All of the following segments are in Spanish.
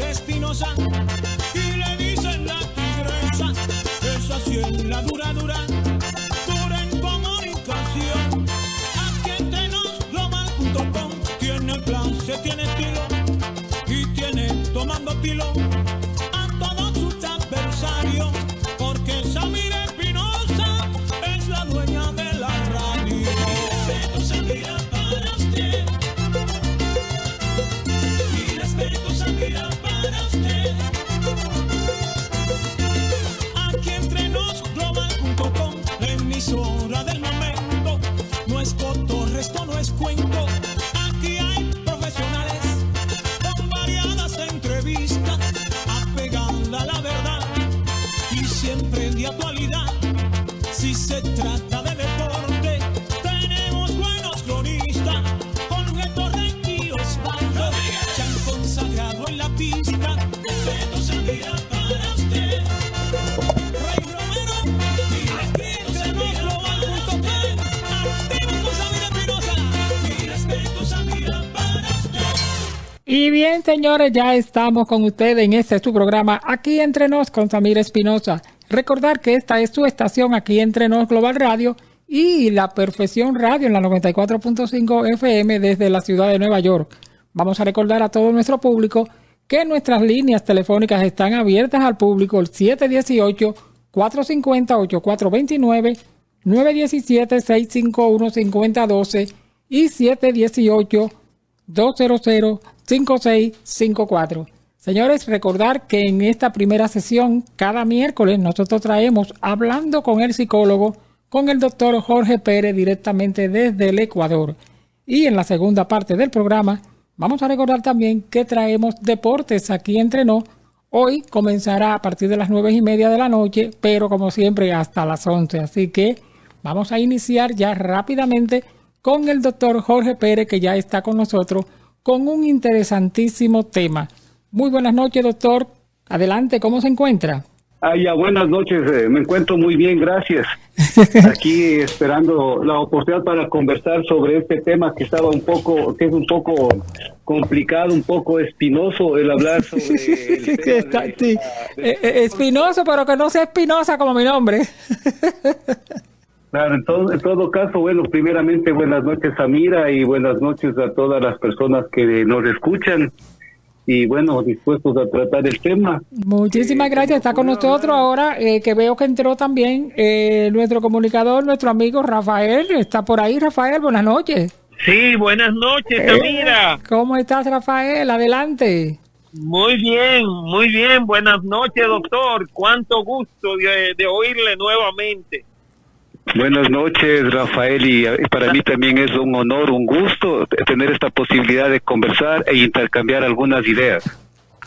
Samira Espinosa y le dicen la tigresa. Esa sí es la dura, dura, dura en comunicación. Aquí entre nos, global.com, tiene clase, tiene estilo y tiene tomando pilo a todos sus adversarios, porque Samira Espinosa es la dueña de la radio. Respeto, Samira, para usted. Mi respeto, Samira, para usted. Aquí entre nos, global.com, la emisora del momento. No es cotorre, esto no es cuento. Aquí hay profesionales con variadas entrevistas, apegada a la verdad y siempre de actualidad. Si se trata de deporte, tenemos buenos cronistas con Héctor y Osvaldo, se han consagrado en la pista. Respeto, Samira, para usted. Rey Romero y respeto, Samira, global.com, activo con Samira Espinosa. Mi respeto, Samira, para usted. Y bien, señores, ya estamos con ustedes en este su programa Aquí Entre Nos con Samira Espinosa. Recordar que esta es su estación Aquí Entre Nos Global Radio y la Perfección Radio en la 94.5 FM desde la ciudad de Nueva York. Vamos a recordar a todo nuestro público que nuestras líneas telefónicas están abiertas al público, el 718-450-8429, 917-651-5012 y 718-200-5654. Señores, recordar que en esta primera sesión, cada miércoles, nosotros traemos Hablando con el Psicólogo, con el doctor Jorge Pérez, directamente desde el Ecuador. Y en la segunda parte del programa, vamos a recordar también que traemos Deportes Aquí Entre Nos. Hoy comenzará a partir de las 9:30 de la noche, pero como siempre hasta las 11. Así que vamos a iniciar ya rápidamente con el doctor Jorge Pérez, que ya está con nosotros, con un interesantísimo tema. Muy buenas noches, doctor. Adelante, ¿cómo se encuentra? Ya, buenas noches. Me encuentro muy bien, gracias. Aquí esperando la oportunidad para conversar sobre este tema que es un poco complicado, un poco espinoso el hablar sobre el tema espinoso, pero que no sea espinosa como mi nombre. Claro, en todo caso, bueno, primeramente buenas noches, Samira, y buenas noches a todas las personas que nos escuchan. Y bueno, dispuestos a tratar el tema. Muchísimas gracias. Está con nosotros ahora, que veo que entró también nuestro comunicador, nuestro amigo Rafael. Está por ahí, Rafael, buenas noches. Sí, buenas noches, Samira. ¿Cómo estás, Rafael? Adelante. Muy bien. Buenas noches, doctor. Cuánto gusto de oírle nuevamente. Buenas noches, Rafael, y para mí también es un honor, un gusto tener esta posibilidad de conversar e intercambiar algunas ideas.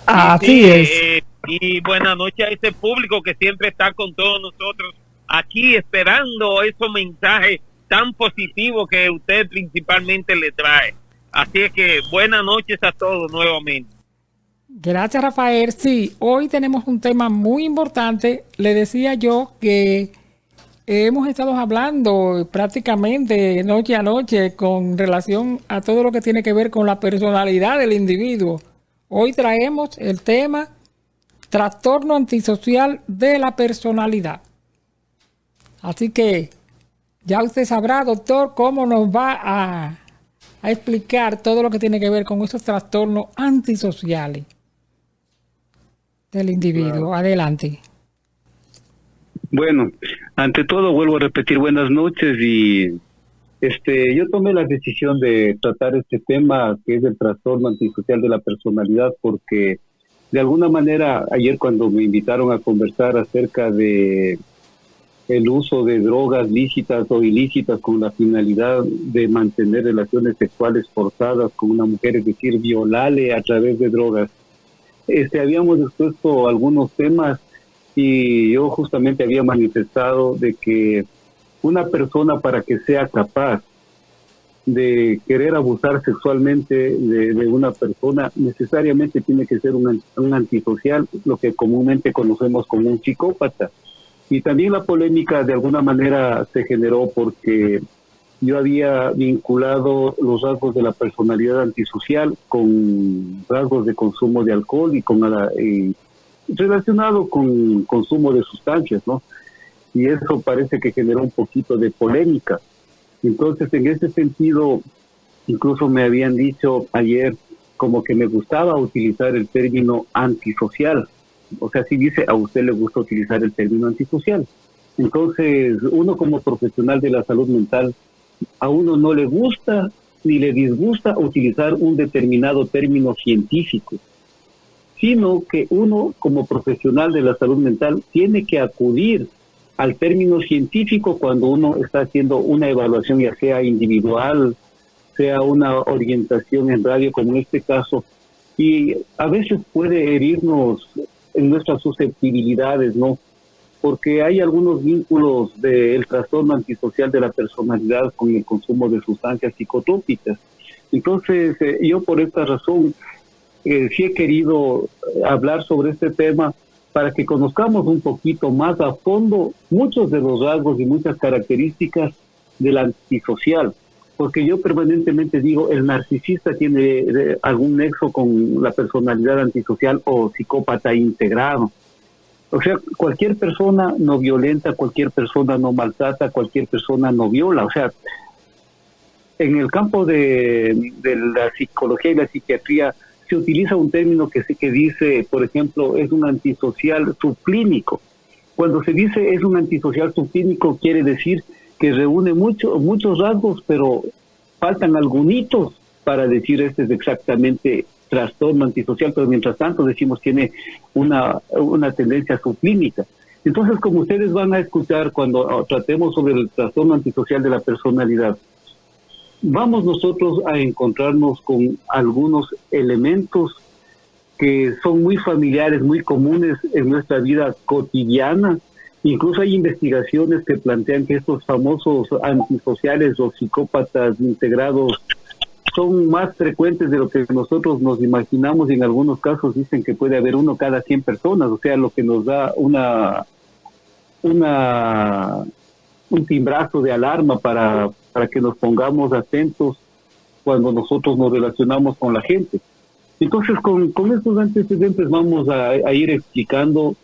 Así es. Y buenas noches a este público que siempre está con todos nosotros aquí esperando esos mensajes tan positivos que usted principalmente le trae. Así es que buenas noches a todos nuevamente. Gracias, Rafael. Sí, hoy tenemos un tema muy importante. Le decía yo que hemos estado hablando prácticamente noche a noche con relación a todo lo que tiene que ver con la personalidad del individuo. Hoy traemos el tema trastorno antisocial de la personalidad. Así que ya usted sabrá, doctor, cómo nos va a explicar todo lo que tiene que ver con esos trastornos antisociales del individuo. Claro. Adelante. Bueno, ante todo vuelvo a repetir buenas noches y yo tomé la decisión de tratar este tema que es el trastorno antisocial de la personalidad porque de alguna manera ayer cuando me invitaron a conversar acerca de el uso de drogas lícitas o ilícitas con la finalidad de mantener relaciones sexuales forzadas con una mujer, es decir, violarle a través de drogas, habíamos expuesto algunos temas. Y yo justamente había manifestado de que una persona para que sea capaz de querer abusar sexualmente de una persona necesariamente tiene que ser un antisocial, lo que comúnmente conocemos como un psicópata. Y también la polémica de alguna manera se generó porque yo había vinculado los rasgos de la personalidad antisocial con rasgos de consumo de alcohol y relacionado con consumo de sustancias, ¿no? Y eso parece que generó un poquito de polémica. Entonces, en ese sentido, incluso me habían dicho ayer como que me gustaba utilizar el término antisocial. O sea, si dice, a usted le gusta utilizar el término antisocial. Entonces, uno como profesional de la salud mental, a uno no le gusta ni le disgusta utilizar un determinado término científico, sino que uno como profesional de la salud mental tiene que acudir al término científico cuando uno está haciendo una evaluación, ya sea individual, sea una orientación en radio como en este caso, y a veces puede herirnos en nuestras susceptibilidades, ¿no? Porque hay algunos vínculos del trastorno antisocial de la personalidad con el consumo de sustancias psicotrópicas. Entonces, yo por esta razón sí he querido hablar sobre este tema para que conozcamos un poquito más a fondo muchos de los rasgos y muchas características del antisocial. Porque yo permanentemente digo, el narcisista tiene algún nexo con la personalidad antisocial o psicópata integrado. O sea, cualquier persona no violenta, cualquier persona no maltrata, cualquier persona no viola. O sea, en el campo de la psicología y la psiquiatría se utiliza un término que dice, por ejemplo, es un antisocial subclínico. Cuando se dice es un antisocial subclínico, quiere decir que reúne muchos rasgos, pero faltan algunitos para decir este es exactamente trastorno antisocial, pero mientras tanto decimos tiene una tendencia subclínica. Entonces, como ustedes van a escuchar cuando tratemos sobre el trastorno antisocial de la personalidad, vamos nosotros a encontrarnos con algunos elementos que son muy familiares, muy comunes en nuestra vida cotidiana. Incluso hay investigaciones que plantean que estos famosos antisociales o psicópatas integrados son más frecuentes de lo que nosotros nos imaginamos, y en algunos casos dicen que puede haber uno cada 100 personas, o sea, lo que nos da un timbrazo de alarma para que nos pongamos atentos cuando nosotros nos relacionamos con la gente. Entonces, con estos antecedentes vamos a ir explicando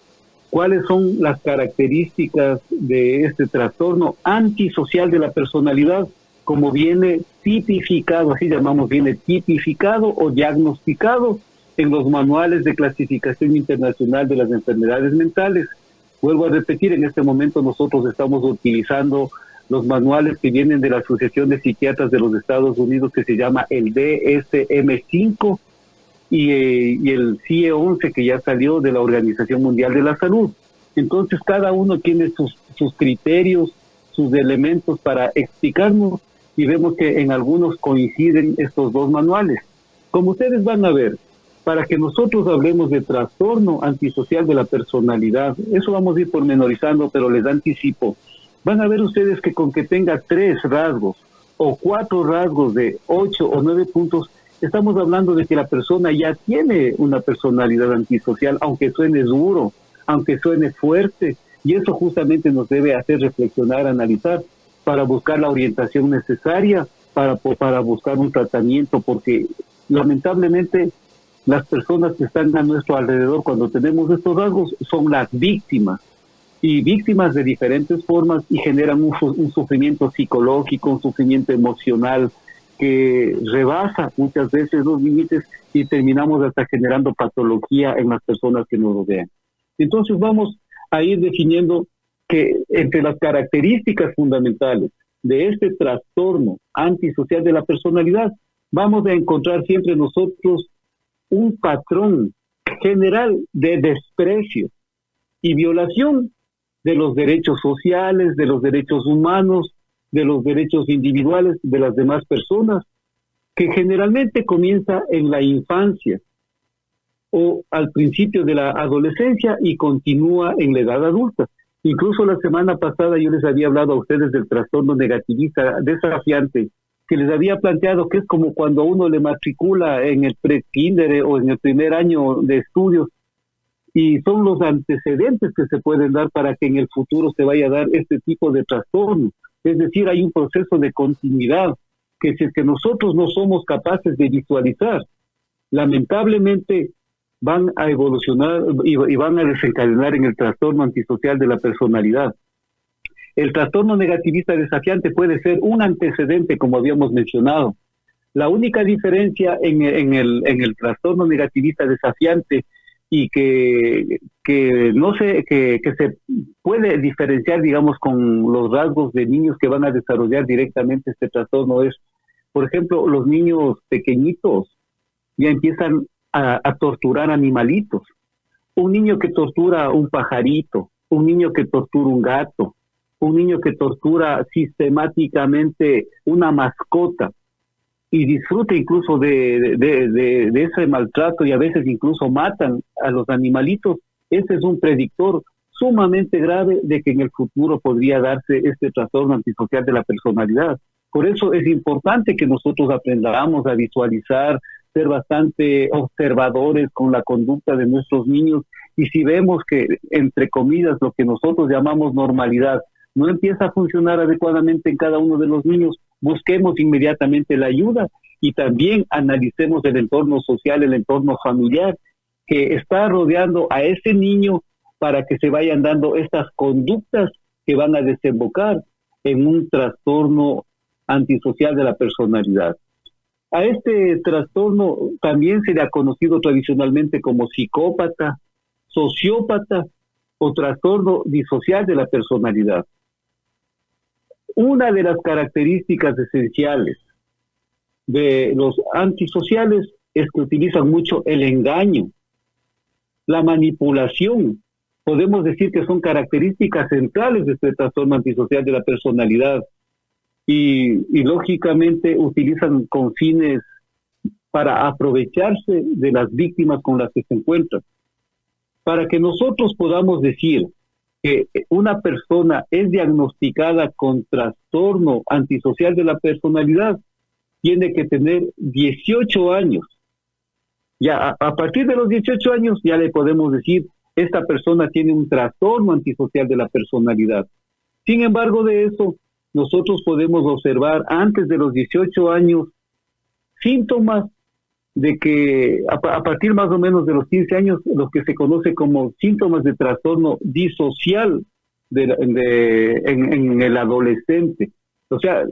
cuáles son las características de este trastorno antisocial de la personalidad, como viene tipificado, así llamamos, viene tipificado o diagnosticado en los manuales de clasificación internacional de las enfermedades mentales. Vuelvo a repetir, en este momento nosotros estamos utilizando los manuales que vienen de la Asociación de Psiquiatras de los Estados Unidos, que se llama el DSM-5, y el CIE-11, que ya salió de la Organización Mundial de la Salud. Entonces, cada uno tiene sus criterios, sus elementos para explicarnos, y vemos que en algunos coinciden estos dos manuales. Como ustedes van a ver, para que nosotros hablemos de trastorno antisocial de la personalidad, eso vamos a ir pormenorizando, pero les anticipo, van a ver ustedes que con que tenga 3 rasgos o 4 rasgos de 8 o 9 puntos, estamos hablando de que la persona ya tiene una personalidad antisocial, aunque suene duro, aunque suene fuerte, y eso justamente nos debe hacer reflexionar, analizar, para buscar la orientación necesaria, para buscar un tratamiento, porque lamentablemente las personas que están a nuestro alrededor cuando tenemos estos rasgos son las víctimas, y víctimas de diferentes formas, y generan un sufrimiento psicológico, un sufrimiento emocional que rebasa muchas veces los límites, y terminamos hasta generando patología en las personas que nos rodean. Entonces vamos a ir definiendo que entre las características fundamentales de este trastorno antisocial de la personalidad, vamos a encontrar siempre nosotros un patrón general de desprecio y violación de los derechos sociales, de los derechos humanos, de los derechos individuales de las demás personas, que generalmente comienza en la infancia o al principio de la adolescencia y continúa en la edad adulta. Incluso la semana pasada yo les había hablado a ustedes del trastorno negativista desafiante, que les había planteado que es como cuando uno le matricula en el pre-kinder o en el primer año de estudios, y son los antecedentes que se pueden dar para que en el futuro se vaya a dar este tipo de trastorno. Es decir, hay un proceso de continuidad que si es que nosotros no somos capaces de visualizar, lamentablemente van a evolucionar y van a desencadenar en el trastorno antisocial de la personalidad. El trastorno negativista desafiante puede ser un antecedente, como habíamos mencionado. La única diferencia en el trastorno negativista desafiante y que se puede diferenciar, digamos, con los rasgos de niños que van a desarrollar directamente este trastorno es, por ejemplo, los niños pequeñitos ya empiezan a torturar animalitos. Un niño que tortura un pajarito, un niño que tortura un gato, un niño que tortura sistemáticamente una mascota y disfruta incluso de ese maltrato y a veces incluso matan a los animalitos, ese es un predictor sumamente grave de que en el futuro podría darse este trastorno antisocial de la personalidad. Por eso es importante que nosotros aprendamos a visualizar, ser bastante observadores con la conducta de nuestros niños, y si vemos que, entre comillas, lo que nosotros llamamos normalidad no empieza a funcionar adecuadamente en cada uno de los niños, busquemos inmediatamente la ayuda y también analicemos el entorno social, el entorno familiar que está rodeando a ese niño para que se vayan dando estas conductas que van a desembocar en un trastorno antisocial de la personalidad. A este trastorno también se le ha conocido tradicionalmente como psicópata, sociópata o trastorno disocial de la personalidad. Una de las características esenciales de los antisociales es que utilizan mucho el engaño, la manipulación. Podemos decir que son características centrales de este trastorno antisocial de la personalidad y lógicamente utilizan con fines para aprovecharse de las víctimas con las que se encuentran. Para que nosotros podamos decir que una persona es diagnosticada con trastorno antisocial de la personalidad, tiene que tener 18 años. Ya a partir de los 18 años ya le podemos decir, esta persona tiene un trastorno antisocial de la personalidad. Sin embargo, de eso, nosotros podemos observar antes de los 18 años síntomas de que a partir más o menos de los 15 años, lo que se conoce como síntomas de trastorno disocial en el adolescente. O sea,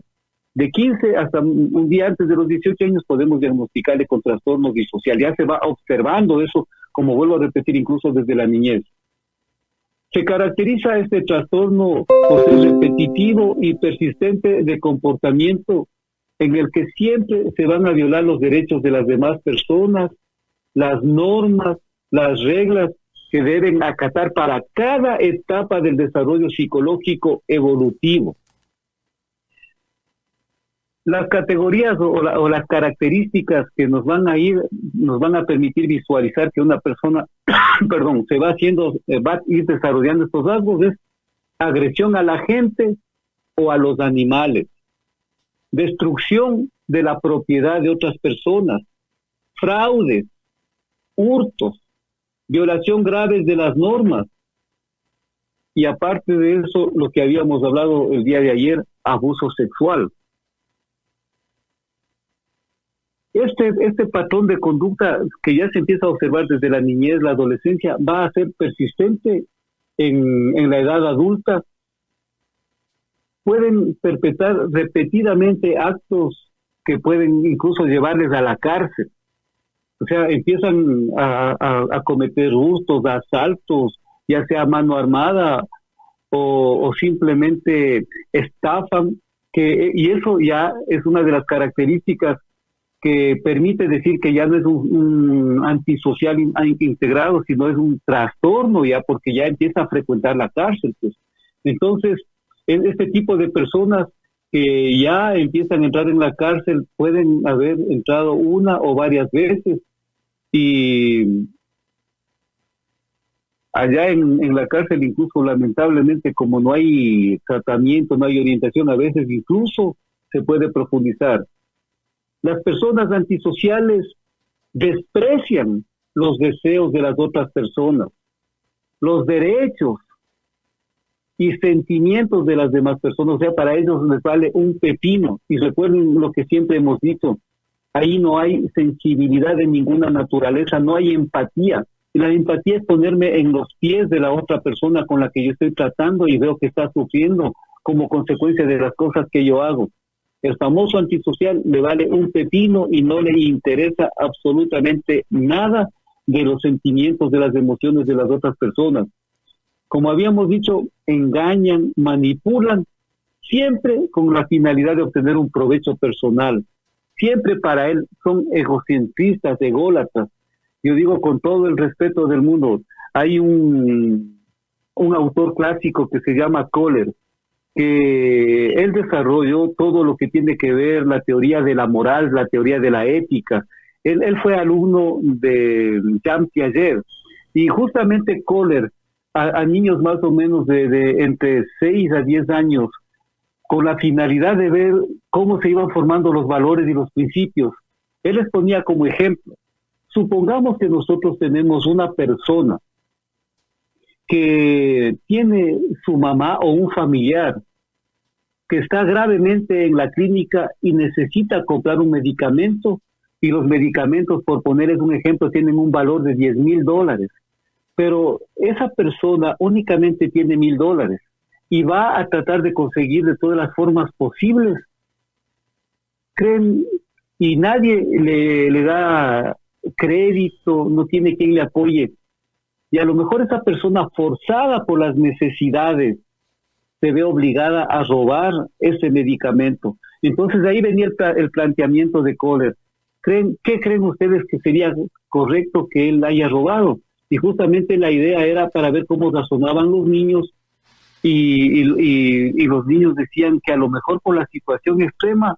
de 15 hasta un día antes de los 18 años podemos diagnosticarle con trastorno disocial. Ya se va observando eso, como vuelvo a repetir, incluso desde la niñez. Se caracteriza este trastorno por ser repetitivo y persistente de comportamiento en el que siempre se van a violar los derechos de las demás personas, las normas, las reglas que deben acatar para cada etapa del desarrollo psicológico evolutivo. Las categorías o las características que nos van a permitir visualizar que una persona, va a ir desarrollando estos rasgos es agresión a la gente o a los animales, destrucción de la propiedad de otras personas, fraudes, hurtos, violación grave de las normas y aparte de eso, lo que habíamos hablado el día de ayer, abuso sexual. Este patrón de conducta que ya se empieza a observar desde la niñez, la adolescencia, va a ser persistente en la edad adulta. Pueden perpetrar repetidamente actos que pueden incluso llevarles a la cárcel. O sea, empiezan a cometer hurtos, asaltos, ya sea a mano armada o simplemente estafan, y eso ya es una de las características que permite decir que ya no es un antisocial integrado, sino es un trastorno ya, porque ya empieza a frecuentar la cárcel, pues. Entonces, este tipo de personas que ya empiezan a entrar en la cárcel pueden haber entrado una o varias veces y allá en la cárcel incluso lamentablemente como no hay tratamiento, no hay orientación, a veces incluso se puede profundizar. Las personas antisociales desprecian los deseos de las otras personas, los derechos y sentimientos de las demás personas. O sea, para ellos les vale un pepino. Y recuerden lo que siempre hemos dicho, ahí no hay sensibilidad de ninguna naturaleza, no hay empatía. Y la empatía es ponerme en los pies de la otra persona con la que yo estoy tratando y veo que está sufriendo como consecuencia de las cosas que yo hago. El famoso antisocial le vale un pepino y no le interesa absolutamente nada de los sentimientos, de las emociones de las otras personas. Como habíamos dicho, engañan, manipulan, siempre con la finalidad de obtener un provecho personal. Siempre para él son egocentristas, ególatras. Yo digo con todo el respeto del mundo, hay un autor clásico que se llama Kohler, que él desarrolló todo lo que tiene que ver la teoría de la moral, la teoría de la ética. Él fue alumno de Jean Piaget, y justamente Kohler, a niños más o menos de entre 6 a 10 años, con la finalidad de ver cómo se iban formando los valores y los principios, él les ponía como ejemplo. Supongamos que nosotros tenemos una persona que tiene su mamá o un familiar que está gravemente en la clínica y necesita comprar un medicamento, y los medicamentos, por ponerles un ejemplo, tienen un valor de $10,000, pero esa persona únicamente tiene $1,000 y va a tratar de conseguir de todas las formas posibles. Creen, y nadie le da crédito, no tiene quien le apoye, y a lo mejor esa persona, forzada por las necesidades, se ve obligada a robar ese medicamento. Entonces ahí venía el planteamiento de Kohler. ¿Qué creen ustedes que sería correcto que él haya robado? Y justamente la idea era para ver cómo razonaban los niños, y los niños decían que a lo mejor por la situación extrema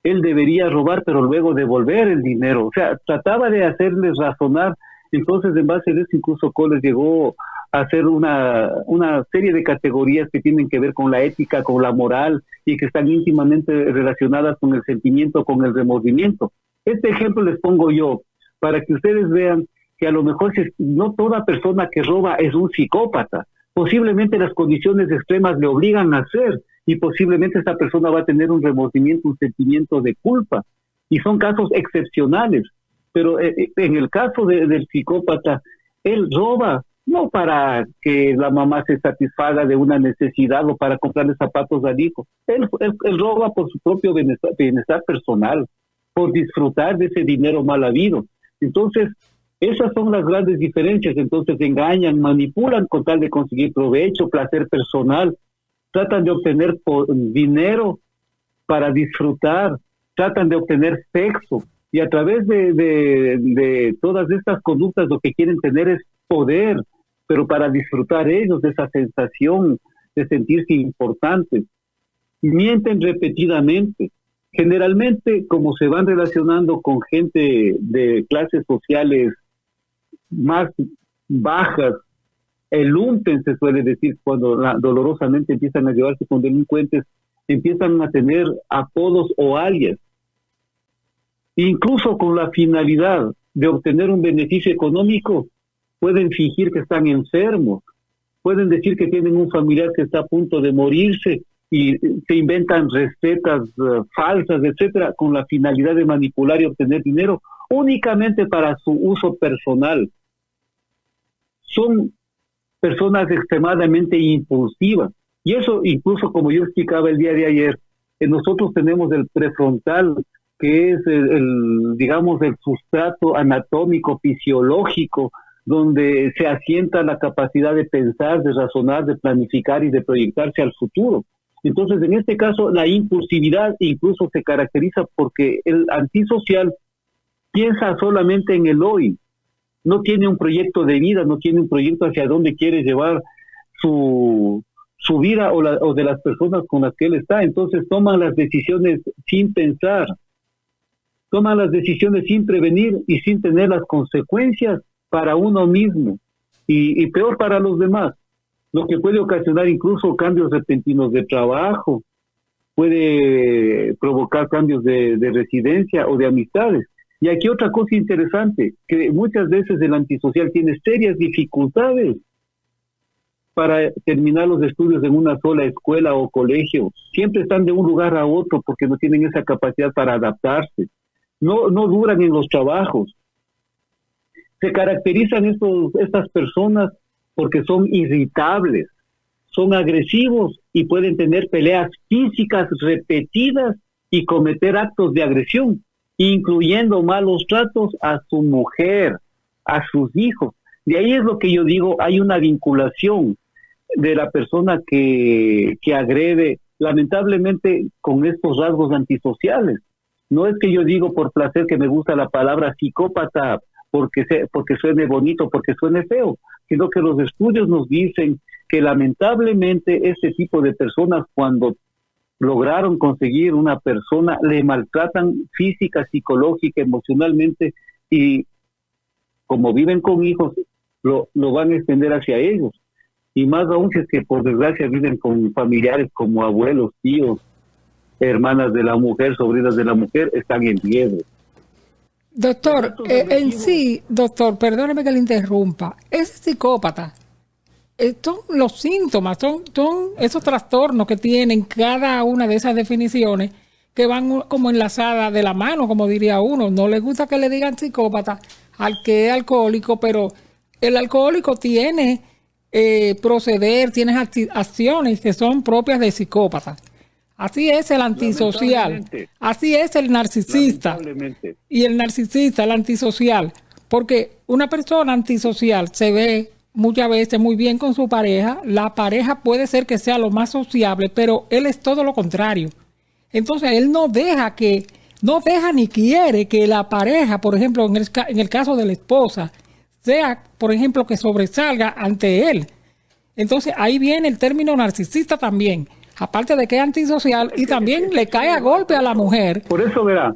él debería robar, pero luego devolver el dinero. O sea, trataba de hacerles razonar. Entonces, en base a eso, incluso Kohler llegó a hacer una serie de categorías que tienen que ver con la ética, con la moral, y que están íntimamente relacionadas con el sentimiento, con el remordimiento. Este ejemplo les pongo yo, para que ustedes vean que a lo mejor no toda persona que roba es un psicópata. Posiblemente las condiciones extremas le obligan a hacer, y posiblemente esta persona va a tener un remordimiento, un sentimiento de culpa, y son casos excepcionales. Pero en el caso del psicópata, él roba no para que la mamá se satisfaga de una necesidad o para comprarle zapatos al hijo. Él roba por su propio bienestar personal, por disfrutar de ese dinero mal habido. Entonces, esas son las grandes diferencias. Entonces, engañan, manipulan con tal de conseguir provecho, placer personal, tratan de obtener dinero para disfrutar, tratan de obtener sexo, y a través de todas estas conductas lo que quieren tener es poder, pero para disfrutar ellos de esa sensación de sentirse importantes. Mienten repetidamente. Generalmente, como se van relacionando con gente de clases sociales más bajas, el lumpen se suele decir, cuando dolorosamente empiezan a llevarse con delincuentes, empiezan a tener apodos o alias, incluso con la finalidad de obtener un beneficio económico. Pueden fingir que están enfermos, pueden decir que tienen un familiar que está a punto de morirse y se inventan recetas falsas, etcétera, con la finalidad de manipular y obtener dinero únicamente para su uso personal. Son personas extremadamente impulsivas, y eso incluso, como yo explicaba el día de ayer, nosotros tenemos el prefrontal, que es digamos, el sustrato anatómico, fisiológico, donde se asienta la capacidad de pensar, de razonar, de planificar y de proyectarse al futuro. Entonces, en este caso, la impulsividad incluso se caracteriza porque el antisocial piensa solamente en el hoy, no tiene un proyecto de vida, no tiene un proyecto hacia dónde quiere llevar su vida o de las personas con las que él está. Entonces toman las decisiones sin pensar, toman las decisiones sin prevenir y sin tener las consecuencias para uno mismo y peor para los demás, lo que puede ocasionar incluso cambios repentinos de trabajo, puede provocar cambios de residencia o de amistades. Y aquí otra cosa interesante, que muchas veces el antisocial tiene serias dificultades para terminar los estudios en una sola escuela o colegio. Siempre están de un lugar a otro porque no tienen esa capacidad para adaptarse. No duran en los trabajos. Se caracterizan estas personas porque son irritables, son agresivos y pueden tener peleas físicas repetidas y cometer actos de agresión, incluyendo malos tratos a su mujer, a sus hijos. De ahí es lo que yo digo, hay una vinculación de la persona que agrede, lamentablemente, con estos rasgos antisociales. No es que yo digo por placer que me gusta la palabra psicópata porque suene bonito, porque suene feo, sino que los estudios nos dicen que lamentablemente este tipo de personas, cuando lograron conseguir una persona, le maltratan física, psicológica, emocionalmente, y como viven con hijos, lo van a extender hacia ellos. Y más aún si es que por desgracia viven con familiares como abuelos, tíos, hermanas de la mujer, sobrinas de la mujer, están en riesgo. Doctor, en sí, doctor, perdóneme que le interrumpa, ese psicópata, son los síntomas, son esos trastornos que tienen cada una de esas definiciones que van como enlazadas de la mano, como diría uno. No le gusta que le digan psicópata al que es alcohólico, pero el alcohólico tiene proceder, tiene acciones que son propias de psicópata. Así es el antisocial, así es el narcisista y el narcisista, el antisocial, porque una persona antisocial se ve muchas veces muy bien con su pareja, la pareja puede ser que sea lo más sociable, pero él es todo lo contrario. Entonces él no deja ni quiere que la pareja, por ejemplo, en el caso de la esposa, sea, por ejemplo, que sobresalga ante él. Entonces ahí viene el término narcisista también. Aparte de que es antisocial y también le cae a golpe a la mujer. Por eso, verá,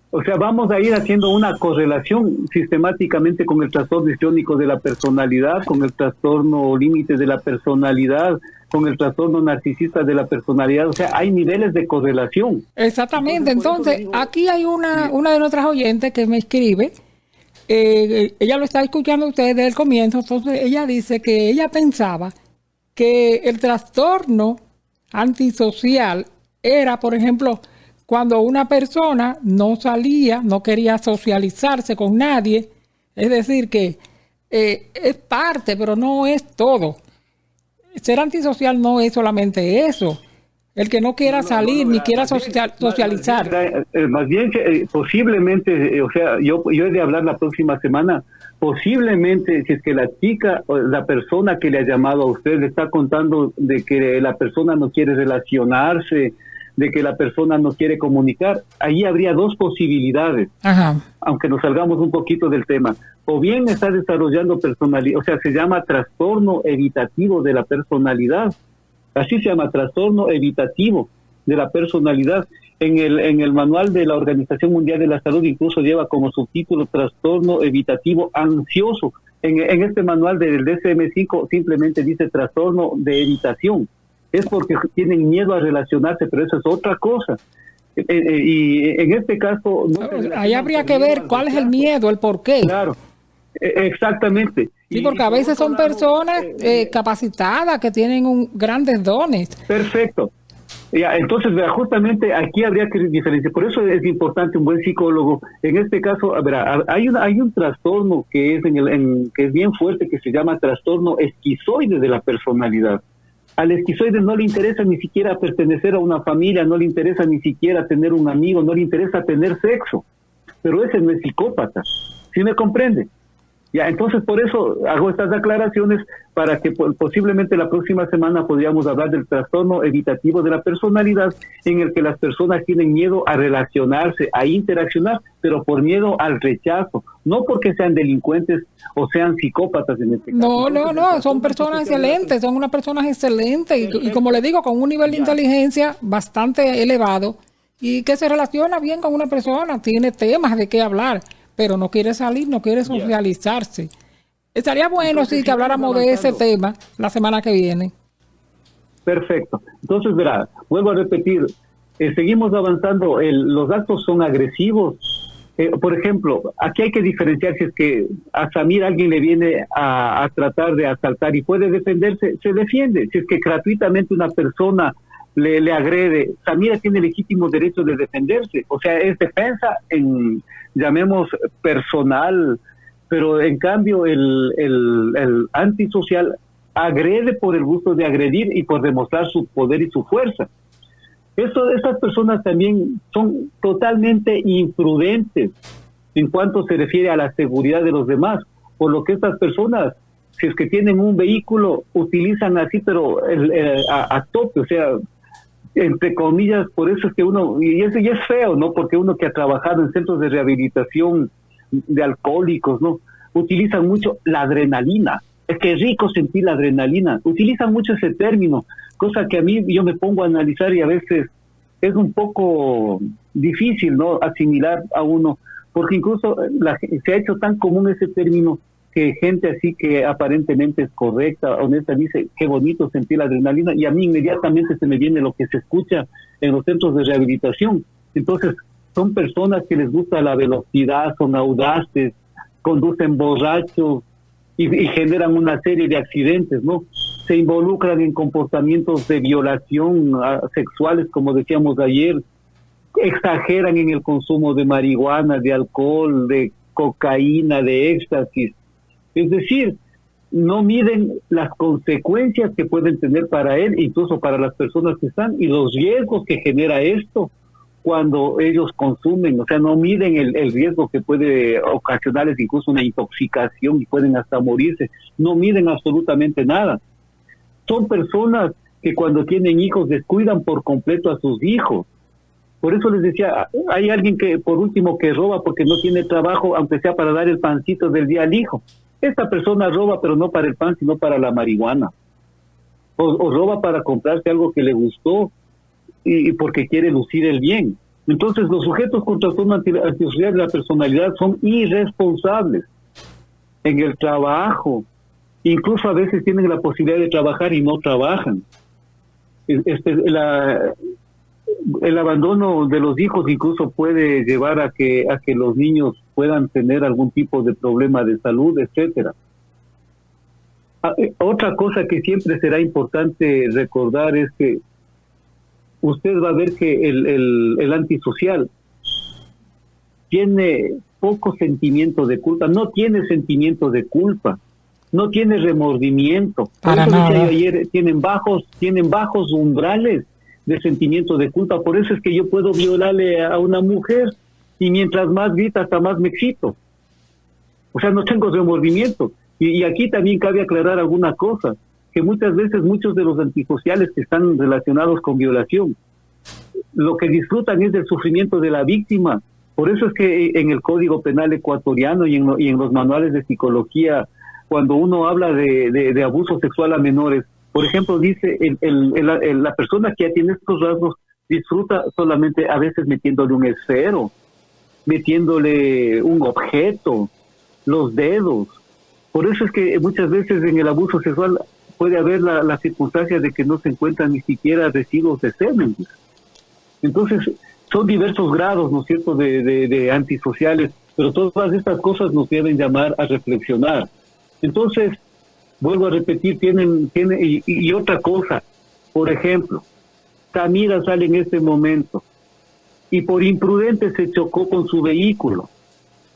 o sea, vamos a ir haciendo una correlación sistemáticamente con el trastorno histriónico de la personalidad, con el trastorno límite de la personalidad, con el trastorno narcisista de la personalidad. O sea, hay niveles de correlación. Exactamente. Entonces aquí hay una de nuestras oyentes que me escribe. Ella lo está escuchando usted desde el comienzo. Entonces ella dice que ella pensaba que el trastorno antisocial era, por ejemplo, cuando una persona no salía, no quería socializarse con nadie, es decir, que es parte, pero no es todo. Ser antisocial no es solamente eso. El que no quiera salir ni quiera socializar. Más bien, posiblemente, o sea, yo he de hablar la próxima semana. Posiblemente, si es que la chica, la persona que le ha llamado a usted le está contando de que la persona no quiere relacionarse, de que la persona no quiere comunicar, ahí habría dos posibilidades. Ajá. Aunque nos salgamos un poquito del tema. O bien está desarrollando personalidad, o sea, se llama trastorno evitativo de la personalidad. Así se llama, trastorno evitativo de la personalidad. En el manual de la Organización Mundial de la Salud incluso lleva como subtítulo trastorno evitativo ansioso. En este manual del DSM-5 simplemente dice trastorno de evitación. Es porque tienen miedo a relacionarse, pero eso es otra cosa. Y en este caso... ahí habría que ver cuál es el miedo, el por qué. Claro, exactamente. Sí, porque a veces son personas capacitadas que tienen grandes dones. Perfecto. Ya, entonces, justamente aquí habría que diferenciar. Por eso es importante un buen psicólogo. En este caso, hay un trastorno que es que es bien fuerte, que se llama trastorno esquizoide de la personalidad. Al esquizoide no le interesa ni siquiera pertenecer a una familia, no le interesa ni siquiera tener un amigo, no le interesa tener sexo. Pero ese no es psicópata. ¿Sí me comprende? Ya, entonces por eso hago estas aclaraciones para que posiblemente la próxima semana podríamos hablar del trastorno evitativo de la personalidad, en el que las personas tienen miedo a relacionarse, a interaccionar, pero por miedo al rechazo, no porque sean delincuentes o sean psicópatas en este caso. No, son personas excelentes, son unas personas excelentes y como le digo, con un nivel de inteligencia bastante elevado y que se relaciona bien con una persona, tiene temas de qué hablar, pero no quiere salir, no quiere socializarse. Estaría bueno, entonces, sí, que habláramos de ese tema la semana que viene. Perfecto. Entonces, vuelvo a repetir, seguimos avanzando. Los actos son agresivos, Por ejemplo, aquí hay que diferenciar si es que a Samir alguien le viene a tratar de asaltar y puede defenderse, se defiende. Si es que gratuitamente una persona le agrede, Samira tiene legítimo derecho de defenderse. O sea, es defensa llamemos personal, pero en cambio el antisocial agrede por el gusto de agredir y por demostrar su poder y su fuerza. Estas personas también son totalmente imprudentes en cuanto se refiere a la seguridad de los demás, por lo que estas personas, si es que tienen un vehículo, utilizan así, pero a tope, o sea, entre comillas, por eso es que uno, y eso ya es feo, ¿no? Porque uno que ha trabajado en centros de rehabilitación de alcohólicos, ¿no? Utilizan mucho la adrenalina. Es que es rico sentir la adrenalina. Utilizan mucho ese término, cosa que a mí yo me pongo a analizar y a veces es un poco difícil, ¿no? Asimilar a uno, porque incluso se ha hecho tan común ese término que gente así que aparentemente es correcta, honesta, dice, qué bonito sentir la adrenalina, y a mí inmediatamente se me viene lo que se escucha en los centros de rehabilitación. Entonces, son personas que les gusta la velocidad, son audaces, conducen borrachos y generan una serie de accidentes, ¿no? Se involucran en comportamientos de violación sexuales, como decíamos ayer, exageran en el consumo de marihuana, de alcohol, de cocaína, de éxtasis. Es decir, no miden las consecuencias que pueden tener para él, incluso para las personas que están, y los riesgos que genera esto cuando ellos consumen. O sea, no miden el riesgo que puede ocasionarles incluso una intoxicación y pueden hasta morirse. No miden absolutamente nada. Son personas que cuando tienen hijos descuidan por completo a sus hijos. Por eso les decía, hay alguien que por último que roba porque no tiene trabajo, aunque sea para dar el pancito del día al hijo. Esta persona roba, pero no para el pan, sino para la marihuana. O roba para comprarse algo que le gustó y porque quiere lucir el bien. Entonces, los sujetos con trastorno antisocial de la personalidad son irresponsables en el trabajo. Incluso a veces tienen la posibilidad de trabajar y no trabajan. El abandono de los hijos incluso puede llevar a que los niños puedan tener algún tipo de problema de salud, etcétera. Otra cosa que siempre será importante recordar es que usted va a ver que el antisocial tiene poco sentimiento de culpa, no tiene sentimiento de culpa, no tiene remordimiento. Para como decía nada. yo ayer, tienen bajos umbrales de sentimiento de culpa. Por eso es que yo puedo violarle a una mujer y mientras más grita hasta más me excito. O sea, no tengo remordimiento. Y aquí también cabe aclarar alguna cosa, que muchas veces muchos de los antisociales que están relacionados con violación, lo que disfrutan es del sufrimiento de la víctima. Por eso es que en el Código Penal ecuatoriano y en los manuales de psicología, cuando uno habla de abuso sexual a menores, por ejemplo, dice la persona que ya tiene estos rasgos disfruta solamente a veces metiéndole un esfero, metiéndole un objeto, los dedos. Por eso es que muchas veces en el abuso sexual puede haber la circunstancia de que no se encuentran ni siquiera residuos de semen. Entonces, son diversos grados, ¿no es cierto?, de antisociales, pero todas estas cosas nos deben llamar a reflexionar. Entonces, vuelvo a repetir, y otra cosa, por ejemplo, Samira sale en este momento y por imprudente se chocó con su vehículo.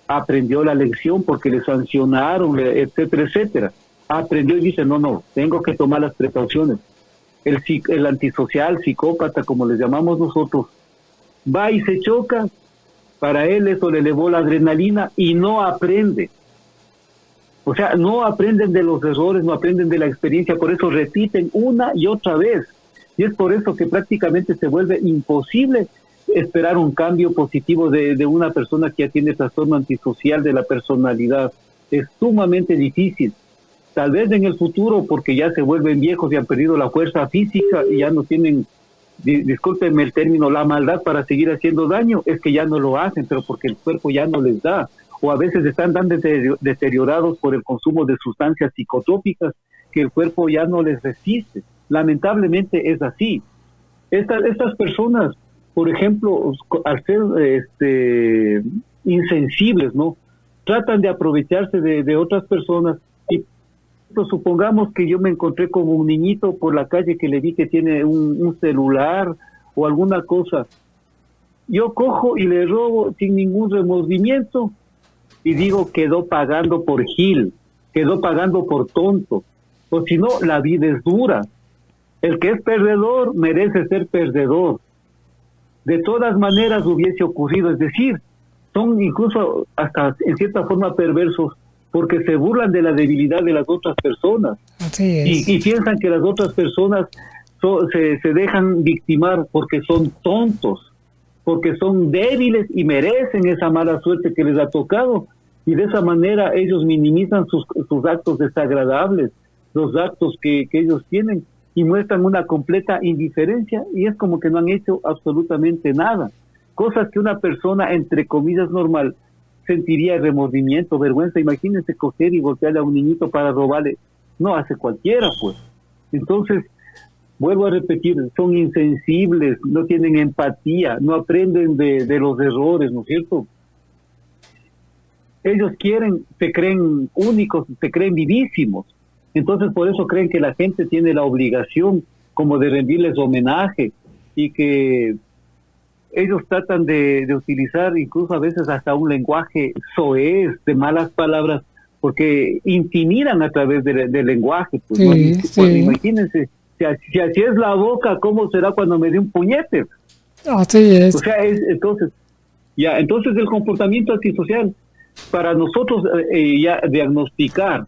Aprendió la lección porque le sancionaron, etcétera, etcétera. Aprendió y dice, no, tengo que tomar las precauciones. El antisocial, psicópata, como les llamamos nosotros, va y se choca, para él eso le elevó la adrenalina y no aprende. O sea, no aprenden de los errores, no aprenden de la experiencia, por eso repiten una y otra vez. Y es por eso que prácticamente se vuelve imposible esperar un cambio positivo de una persona que ya tiene trastorno antisocial de la personalidad. Es sumamente difícil. Tal vez en el futuro, porque ya se vuelven viejos y han perdido la fuerza física y ya no tienen, discúlpenme el término, la maldad para seguir haciendo daño, es que ya no lo hacen, pero porque el cuerpo ya no les da. O a veces están tan deteriorados por el consumo de sustancias psicotrópicas que el cuerpo ya no les resiste. Lamentablemente es así. Estas personas, por ejemplo, al ser insensibles, ¿no? Tratan de aprovecharse de otras personas. Y pues, supongamos que yo me encontré con un niñito por la calle que le vi que tiene un celular o alguna cosa. Yo cojo y le robo sin ningún remordimiento y digo, quedó pagando por gil, quedó pagando por tonto. O si no, la vida es dura. El que es perdedor merece ser perdedor. De todas maneras hubiese ocurrido, es decir, son incluso hasta en cierta forma perversos porque se burlan de la debilidad de las otras personas. Así es. Y piensan que las otras personas se dejan victimar porque son tontos, porque son débiles y merecen esa mala suerte que les ha tocado. Y de esa manera ellos minimizan sus actos desagradables, los actos que ellos tienen, y muestran una completa indiferencia, y es como que no han hecho absolutamente nada. Cosas que una persona, entre comillas, normal, sentiría remordimiento, vergüenza. Imagínense coger y golpearle a un niñito para robarle. No hace cualquiera, pues. Entonces, vuelvo a repetir, son insensibles, no tienen empatía, no aprenden de los errores, ¿no es cierto? Ellos se creen únicos, se creen vivísimos. Entonces, por eso creen que la gente tiene la obligación como de rendirles homenaje, y que ellos tratan de utilizar incluso a veces hasta un lenguaje soez, de malas palabras, porque intimidan a través del lenguaje. Pues, sí, ¿no? Pues, sí. imagínense, si así es la boca, ¿cómo será cuando me dé un puñete? Así es. O sea, entonces el comportamiento antisocial, para nosotros ya diagnosticar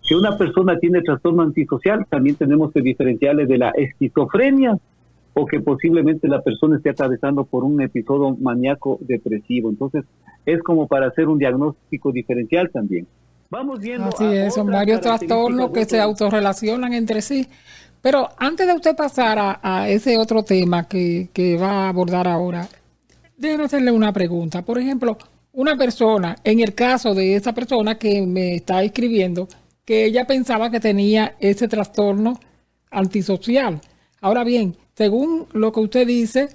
que una persona tiene trastorno antisocial, también tenemos que diferenciarle de la esquizofrenia, o que posiblemente la persona esté atravesando por un episodio maníaco depresivo. Entonces, es como para hacer un diagnóstico diferencial también. Vamos viendo. Así es, son varios trastornos que se autorrelacionan entre sí. Pero antes de usted pasar a ese otro tema que va a abordar ahora, déjeme hacerle una pregunta. Por ejemplo, una persona, en el caso de esa persona que me está escribiendo, que ella pensaba que tenía ese trastorno antisocial. Ahora bien, según lo que usted dice,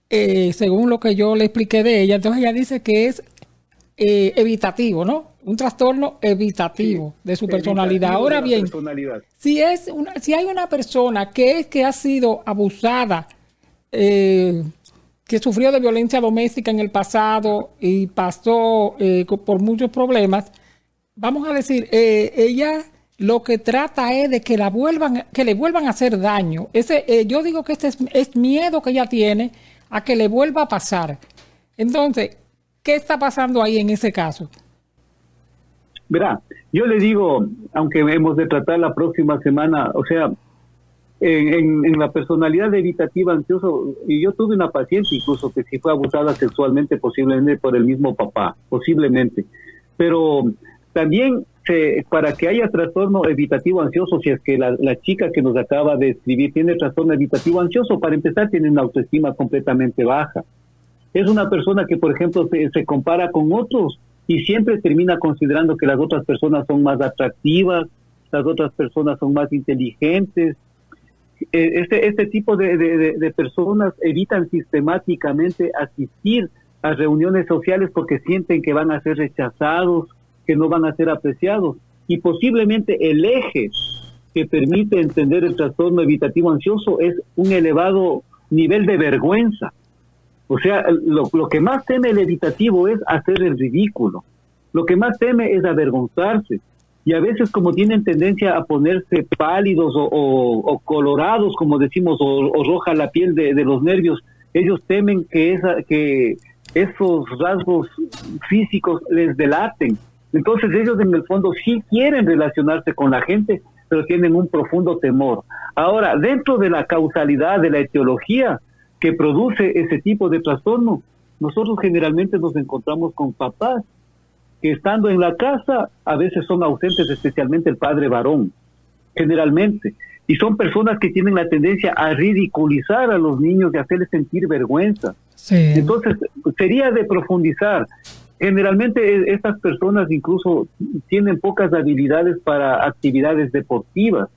según lo que yo le expliqué de ella, entonces ella dice que es evitativo, ¿no? Un trastorno evitativo de su personalidad. Ahora bien, si hay una persona que ha sido abusada, que sufrió de violencia doméstica en el pasado y pasó por muchos problemas, vamos a decir, ella lo que trata es de que le vuelvan a hacer daño. Yo digo que es miedo que ella tiene a que le vuelva a pasar. Entonces, ¿qué está pasando ahí en ese caso? Verá, yo le digo, aunque hemos de tratar la próxima semana, o sea, en la personalidad evitativa ansioso, y yo tuve una paciente incluso que sí fue abusada sexualmente, posiblemente por el mismo papá, posiblemente, pero también para que haya trastorno evitativo ansioso, si es que la chica que nos acaba de escribir tiene trastorno evitativo ansioso, para empezar tiene una autoestima completamente baja. Es una persona que, por ejemplo, se compara con otros y siempre termina considerando que las otras personas son más atractivas, las otras personas son más inteligentes. Este tipo de personas evitan sistemáticamente asistir a reuniones sociales porque sienten que van a ser rechazados, que no van a ser apreciados, y posiblemente el eje que permite entender el trastorno evitativo ansioso es un elevado nivel de vergüenza. O sea, lo que más teme el evitativo es hacer el ridículo, lo que más teme es avergonzarse, y a veces como tienen tendencia a ponerse pálidos o colorados, como decimos, o roja la piel de los nervios, ellos temen que esos rasgos físicos les delaten. Entonces ellos en el fondo sí quieren relacionarse con la gente, pero tienen un profundo temor. Ahora, dentro de la causalidad, de la etiología que produce ese tipo de trastorno, nosotros generalmente nos encontramos con papás que estando en la casa a veces son ausentes, especialmente el padre varón, generalmente. Y son personas que tienen la tendencia a ridiculizar a los niños y hacerles sentir vergüenza. Sí. Entonces, sería de profundizar. Generalmente estas personas incluso tienen pocas habilidades para actividades deportivas.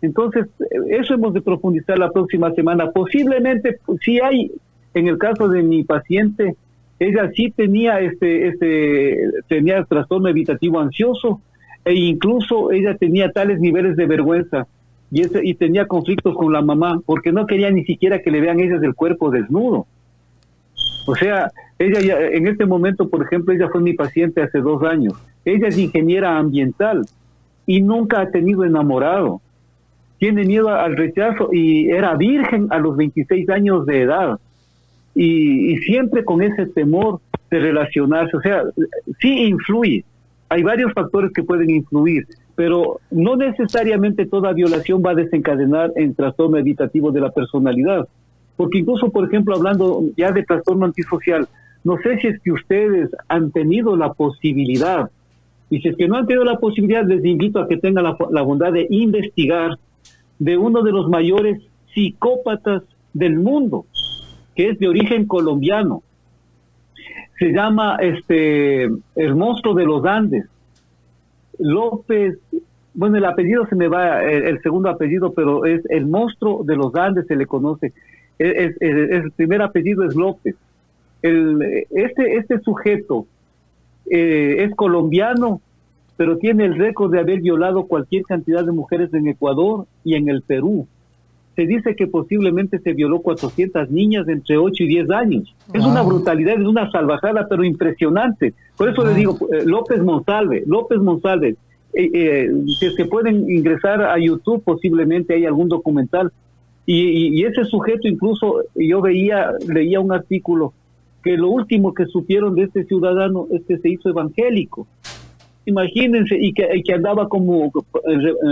Entonces, eso hemos de profundizar la próxima semana. Posiblemente, si hay, en el caso de mi paciente, ella sí tenía tenía trastorno evitativo ansioso, e incluso ella tenía tales niveles de vergüenza y tenía conflictos con la mamá porque no quería ni siquiera que le vean ellas el cuerpo desnudo. O sea, ella ya, en este momento, por ejemplo, ella fue mi paciente hace 2 años. Ella es ingeniera ambiental y nunca ha tenido enamorado. Tiene miedo al rechazo y era virgen a los 26 años de edad. Y siempre con ese temor de relacionarse. O sea, sí influye. Hay varios factores que pueden influir, pero no necesariamente toda violación va a desencadenar en trastorno evitativo de la personalidad. Porque incluso, por ejemplo, hablando ya de trastorno antisocial, no sé si es que ustedes han tenido la posibilidad, y si es que no han tenido la posibilidad, les invito a que tengan la bondad de investigar de uno de los mayores psicópatas del mundo, que es de origen colombiano. Se llama el monstruo de los Andes. López, bueno, el apellido se me va, el segundo apellido, pero es el monstruo de los Andes, se le conoce. El primer apellido es López. Este sujeto es colombiano, pero tiene el récord de haber violado cualquier cantidad de mujeres en Ecuador y en el Perú. Se dice que posiblemente se violó 400 niñas entre 8 y 10 años. Wow. Es una brutalidad, es una salvajada, pero impresionante. Por eso le digo, López Monsalve, si se pueden ingresar a YouTube, posiblemente hay algún documental. Y ese sujeto, incluso yo leía un artículo que lo último que supieron de este ciudadano es que se hizo evangélico. Imagínense, y que andaba como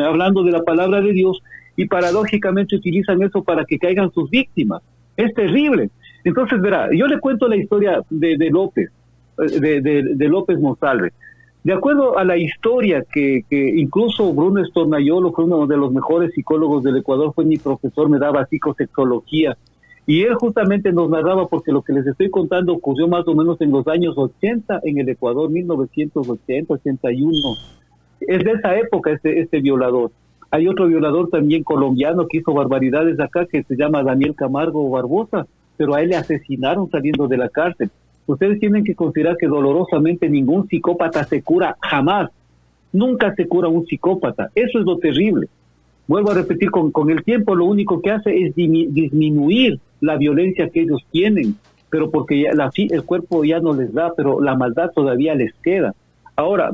hablando de la palabra de Dios, y paradójicamente utilizan eso para que caigan sus víctimas. Es terrible. Entonces, verá, yo le cuento la historia de López, de López Monsalve. De acuerdo a la historia que incluso Bruno Estornayolo fue uno de los mejores psicólogos del Ecuador, fue mi profesor, me daba psicosexología, y él justamente nos narraba, porque lo que les estoy contando ocurrió más o menos en los años 80 en el Ecuador, 1980, 81. Es de esa época este violador. Hay otro violador también colombiano que hizo barbaridades acá, que se llama Daniel Camargo Barbosa, pero a él le asesinaron saliendo de la cárcel. Ustedes tienen que considerar que dolorosamente ningún psicópata se cura jamás. Nunca se cura un psicópata. Eso es lo terrible. Vuelvo a repetir, con el tiempo lo único que hace es disminuir la violencia que ellos tienen, pero porque ya el cuerpo ya no les da, pero la maldad todavía les queda. Ahora,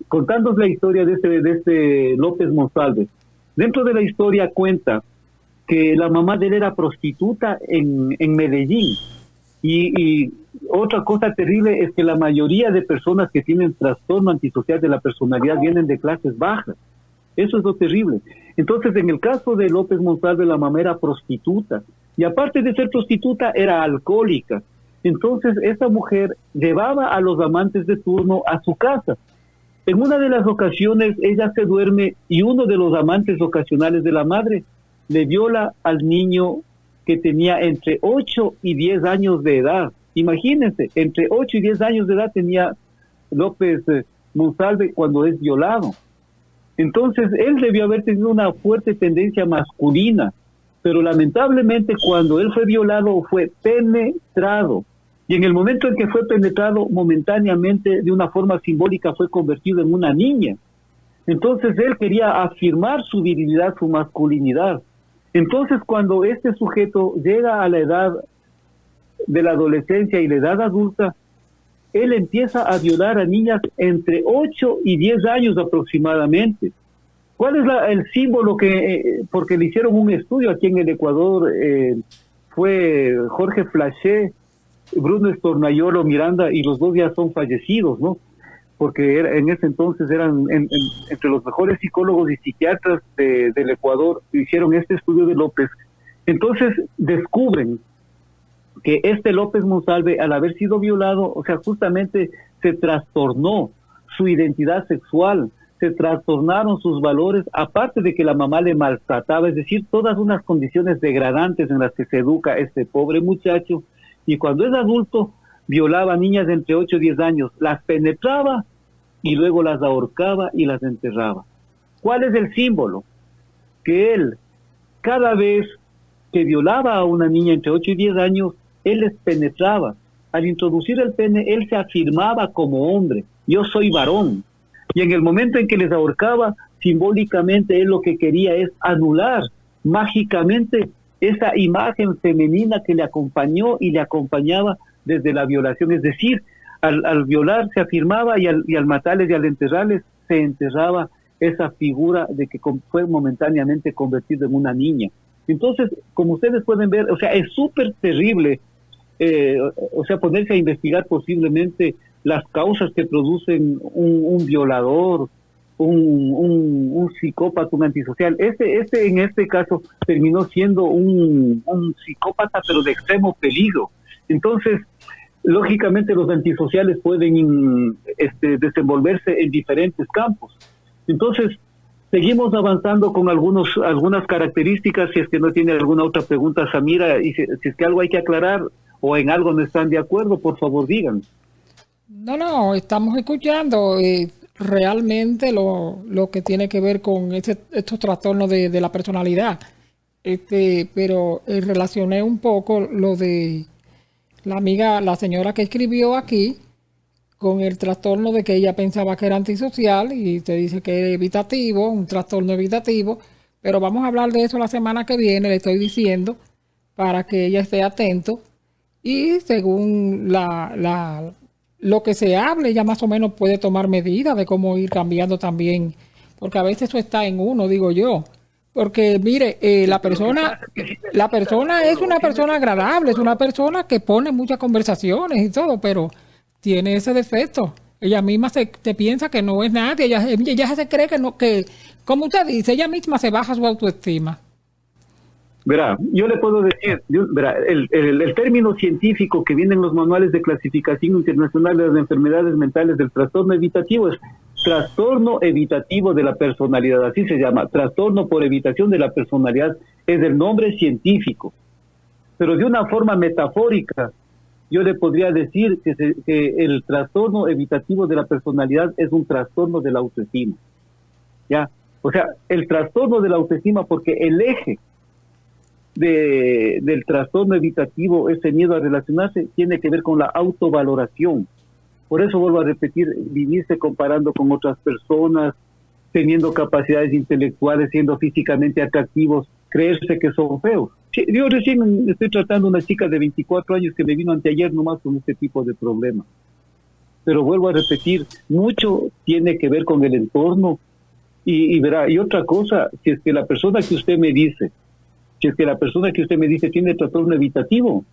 contándoles la historia de este López Monsalve, dentro de la historia cuenta que la mamá de él era prostituta en Medellín. Y otra cosa terrible es que la mayoría de personas que tienen trastorno antisocial de la personalidad vienen de clases bajas. Eso es lo terrible. Entonces, en el caso de López Monsalve, la mamá era prostituta. Y aparte de ser prostituta, era alcohólica. Entonces, esta mujer llevaba a los amantes de turno a su casa. En una de las ocasiones, ella se duerme y uno de los amantes ocasionales de la madre le viola al niño que tenía entre 8 y 10 años de edad. Imagínense, entre 8 y 10 años de edad tenía López Monsalve cuando es violado. Entonces, él debió haber tenido una fuerte tendencia masculina, pero lamentablemente cuando él fue violado fue penetrado. Y en el momento en que fue penetrado, momentáneamente, de una forma simbólica, fue convertido en una niña. Entonces, él quería afirmar su virilidad, su masculinidad. Entonces, cuando este sujeto llega a la edad de la adolescencia y la edad adulta, él empieza a violar a niñas entre 8 y 10 años aproximadamente. ¿Cuál es el símbolo que, porque le hicieron un estudio aquí en el Ecuador, fue Jorge Flaché, Bruno Estornayolo Miranda, y los dos ya son fallecidos, ¿no? Porque en ese entonces eran entre los mejores psicólogos y psiquiatras del Ecuador, hicieron este estudio de López. Entonces descubren que este López Monsalve, al haber sido violado, o sea, justamente se trastornó su identidad sexual, se trastornaron sus valores, aparte de que la mamá le maltrataba, es decir, todas unas condiciones degradantes en las que se educa este pobre muchacho, y cuando es adulto, violaba a niñas de entre 8 y 10 años, las penetraba y luego las ahorcaba y las enterraba. ¿Cuál es el símbolo? Que él, cada vez que violaba a una niña entre 8 y 10 años, él les penetraba. al introducir el pene, él se afirmaba como hombre, yo soy varón. Y en el momento en que les ahorcaba, simbólicamente él lo que quería es anular mágicamente esa imagen femenina que le acompañó y le acompañaba desde la violación. Es decir, al violar se afirmaba y al matarles y al enterrarles se enterraba esa figura de que fue momentáneamente convertido en una niña. Entonces, como ustedes pueden ver, o sea, es súper terrible, o sea, ponerse a investigar posiblemente las causas que producen un violador, un psicópata, un antisocial. En este caso terminó siendo un psicópata, pero de extremo peligro. Entonces, lógicamente los antisociales pueden desenvolverse en diferentes campos. Entonces, seguimos avanzando con algunas características. Si es que no tiene alguna otra pregunta, Samira, y si es que algo hay que aclarar o en algo no están de acuerdo, por favor digan. No, estamos escuchando realmente lo que tiene que ver con estos trastornos de la personalidad. Pero relacioné un poco lo de la señora que escribió aquí, con el trastorno de que ella pensaba que era antisocial y te dice que era evitativo, un trastorno evitativo, pero vamos a hablar de eso la semana que viene, le estoy diciendo, para que ella esté atento y según lo que se hable, ella más o menos puede tomar medidas de cómo ir cambiando también, porque a veces eso está en uno, digo yo. Porque mire, la persona es una persona agradable, es una persona que pone muchas conversaciones y todo, pero tiene ese defecto. Ella misma te piensa que no es nadie, ella se cree que, como usted dice, ella misma se baja su autoestima. Verá, yo le puedo decir, el término científico que viene en los manuales de clasificación internacional de las enfermedades mentales del trastorno evitativo es trastorno evitativo de la personalidad, así se llama, trastorno por evitación de la personalidad, es el nombre científico. Pero de una forma metafórica, yo le podría decir que el trastorno evitativo de la personalidad es un trastorno de la autoestima. ¿Ya? O sea, el trastorno de la autoestima, porque el eje del trastorno evitativo, ese miedo a relacionarse, tiene que ver con la autovaloración. Por eso vuelvo a repetir, vivirse comparando con otras personas, teniendo capacidades intelectuales, siendo físicamente atractivos, creerse que son feos. Yo recién estoy tratando a una chica de 24 años que me vino anteayer nomás con este tipo de problemas. Pero vuelvo a repetir, mucho tiene que ver con el entorno. Y verá, y otra cosa, si es que la persona que usted me dice tiene trastorno evitativo,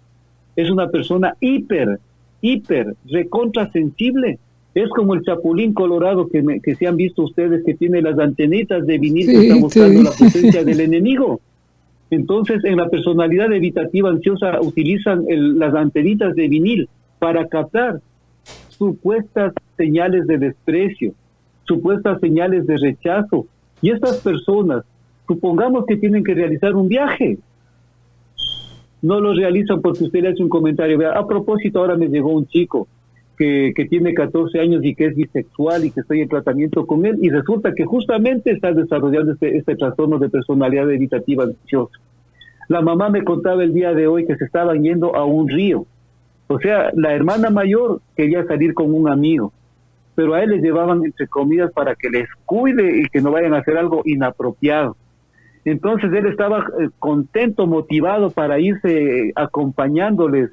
es una persona hiper, recontra sensible. Es como el chapulín colorado que se han visto ustedes, que tiene las antenitas de vinil, que está buscando la presencia del enemigo. Entonces, en la personalidad evitativa ansiosa utilizan las antenitas de vinil para captar supuestas señales de desprecio, supuestas señales de rechazo. Y estas personas, supongamos que tienen que realizar un viaje, no lo realizan porque usted le hace un comentario. Vea, a propósito, ahora me llegó un chico que tiene 14 años y que es bisexual y que estoy en tratamiento con él, y resulta que justamente está desarrollando este trastorno de personalidad evitativa ansiosa. La mamá me contaba el día de hoy que se estaban yendo a un río. O sea, la hermana mayor quería salir con un amigo, pero a él les llevaban entre comidas para que les cuide y que no vayan a hacer algo inapropiado. Entonces él estaba contento, motivado para irse acompañándoles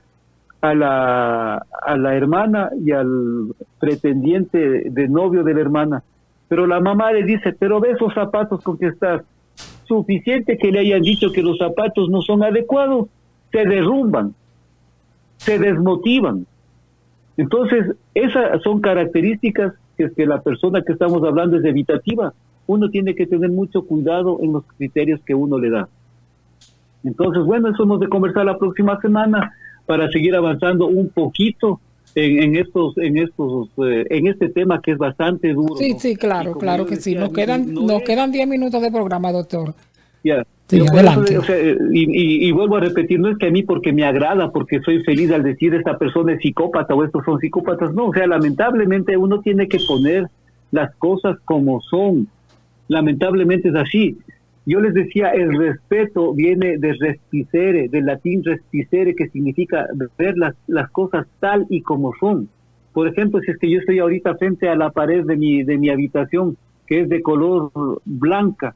a la hermana y al pretendiente de novio de la hermana. Pero la mamá le dice, pero ve esos zapatos con que estás. Suficiente que le hayan dicho que los zapatos no son adecuados, se derrumban, se desmotivan. Entonces, esas son características que la persona que estamos hablando es evitativa. Uno tiene que tener mucho cuidado en los criterios que uno le da. Entonces, bueno, eso hemos de conversar la próxima semana para seguir avanzando un poquito en este tema que es bastante duro. Sí, ¿no? Sí, claro que sí. Nos quedan 10 minutos de programa, doctor. Ya. Sí, adelante. Y vuelvo a repetir, no es que a mí porque me agrada, porque soy feliz al decir esta persona es psicópata o estos son psicópatas, no, o sea, lamentablemente uno tiene que poner las cosas como son, lamentablemente es así. Yo les decía, el respeto viene de respicere, del latín respicere, que significa ver las cosas tal y como son. Por ejemplo, si es que yo estoy ahorita frente a la pared de mi habitación, que es de color blanca,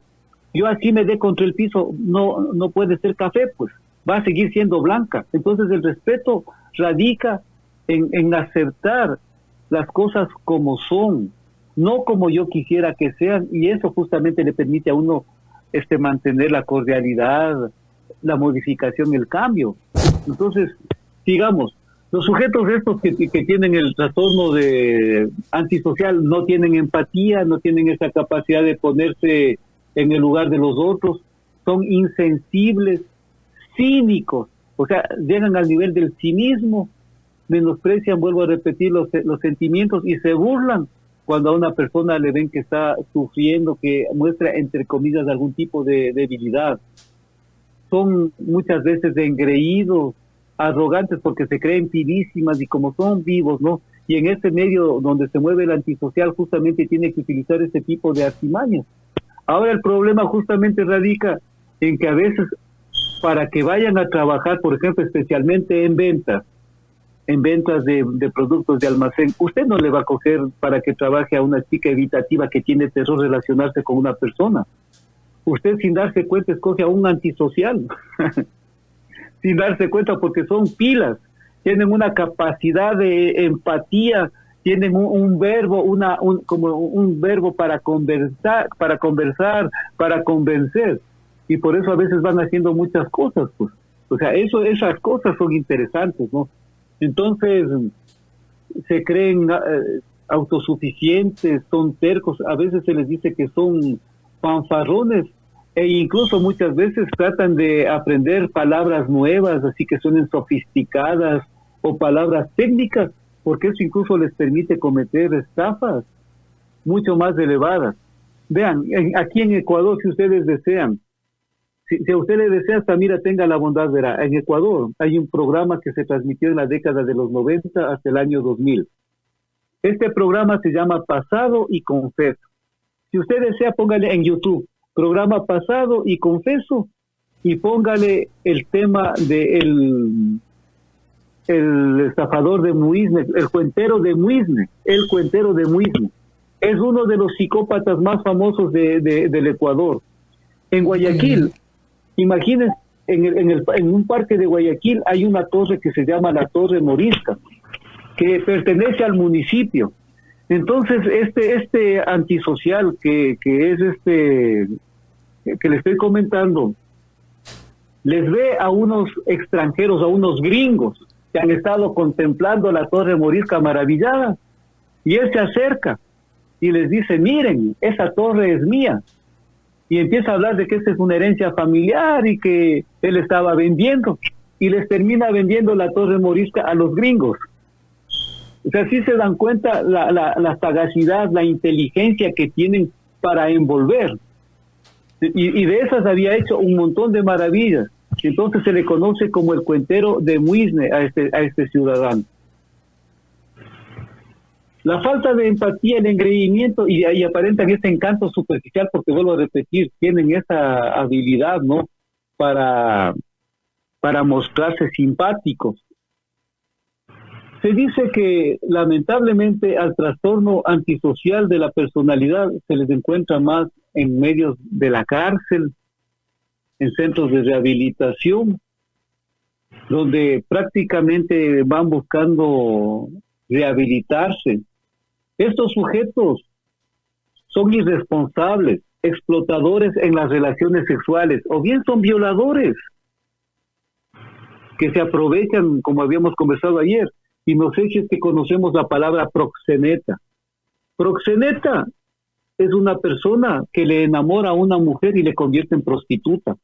yo así me dé contra el piso, no puede ser café, pues va a seguir siendo blanca. Entonces el respeto radica en aceptar las cosas como son, no como yo quisiera que sean, y eso justamente le permite a uno mantener la cordialidad, la modificación, el cambio. Entonces, digamos, los sujetos estos que tienen el trastorno de antisocial no tienen empatía, no tienen esa capacidad de ponerse en el lugar de los otros, son insensibles, cínicos, o sea, llegan al nivel del cinismo, menosprecian, vuelvo a repetir, los sentimientos y se burlan cuando a una persona le ven que está sufriendo, que muestra, entre comillas, algún tipo de debilidad. Son muchas veces engreídos, arrogantes porque se creen vivísimas y como son vivos, ¿no? Y en este medio donde se mueve el antisocial justamente tiene que utilizar este tipo de artimañas. Ahora el problema justamente radica en que a veces para que vayan a trabajar, por ejemplo, especialmente en ventas de productos de almacén, usted no le va a coger para que trabaje a una chica evitativa que tiene terror relacionarse con una persona. Usted sin darse cuenta escoge a un antisocial, sin darse cuenta porque son pilas, tienen una capacidad de empatía, tienen un verbo, como un verbo para conversar, para convencer, y por eso a veces van haciendo muchas cosas, pues. O sea, esas cosas son interesantes, ¿no? Entonces, se creen autosuficientes, son tercos, a veces se les dice que son fanfarrones, e incluso muchas veces tratan de aprender palabras nuevas, así que suenen sofisticadas, o palabras técnicas, porque eso incluso les permite cometer estafas mucho más elevadas. Vean, aquí en Ecuador, si ustedes desean, si a usted le desea, hasta mira, tenga la bondad, verá, en Ecuador hay un programa que se transmitió en la década de los 90 hasta el año 2000. Este programa se llama Pasado y Confeso. Si usted desea, póngale en YouTube, programa Pasado y Confeso, y póngale el tema de el estafador de Muisne, el cuentero de Muisne. Es uno de los psicópatas más famosos del Ecuador. En Guayaquil, imagínense, en un parque de Guayaquil hay una torre que se llama la Torre Morisca, que pertenece al municipio. Entonces, este antisocial que es que le estoy comentando, les ve a unos extranjeros, a unos gringos, que han estado contemplando la Torre Morisca maravillada, y él se acerca y les dice, miren, esa torre es mía. Y empieza a hablar de que esta es una herencia familiar y que él estaba vendiendo, y les termina vendiendo la Torre Morisca a los gringos. O sea, sí se dan cuenta la sagacidad, la inteligencia que tienen para envolver. Y de esas había hecho un montón de maravillas. Entonces se le conoce como el cuentero de Muisne a este ciudadano. La falta de empatía, el engreimiento, y ahí aparentan este encanto superficial, porque vuelvo a repetir, tienen esa habilidad, ¿no?, para mostrarse simpáticos. Se dice que lamentablemente al trastorno antisocial de la personalidad se les encuentra más en medios de la cárcel, en centros de rehabilitación, donde prácticamente van buscando rehabilitarse. Estos sujetos son irresponsables, explotadores en las relaciones sexuales, o bien son violadores, que se aprovechan, como habíamos conversado ayer, y no sé si es que conocemos la palabra proxeneta. Proxeneta es una persona que le enamora a una mujer y le convierte en prostituta.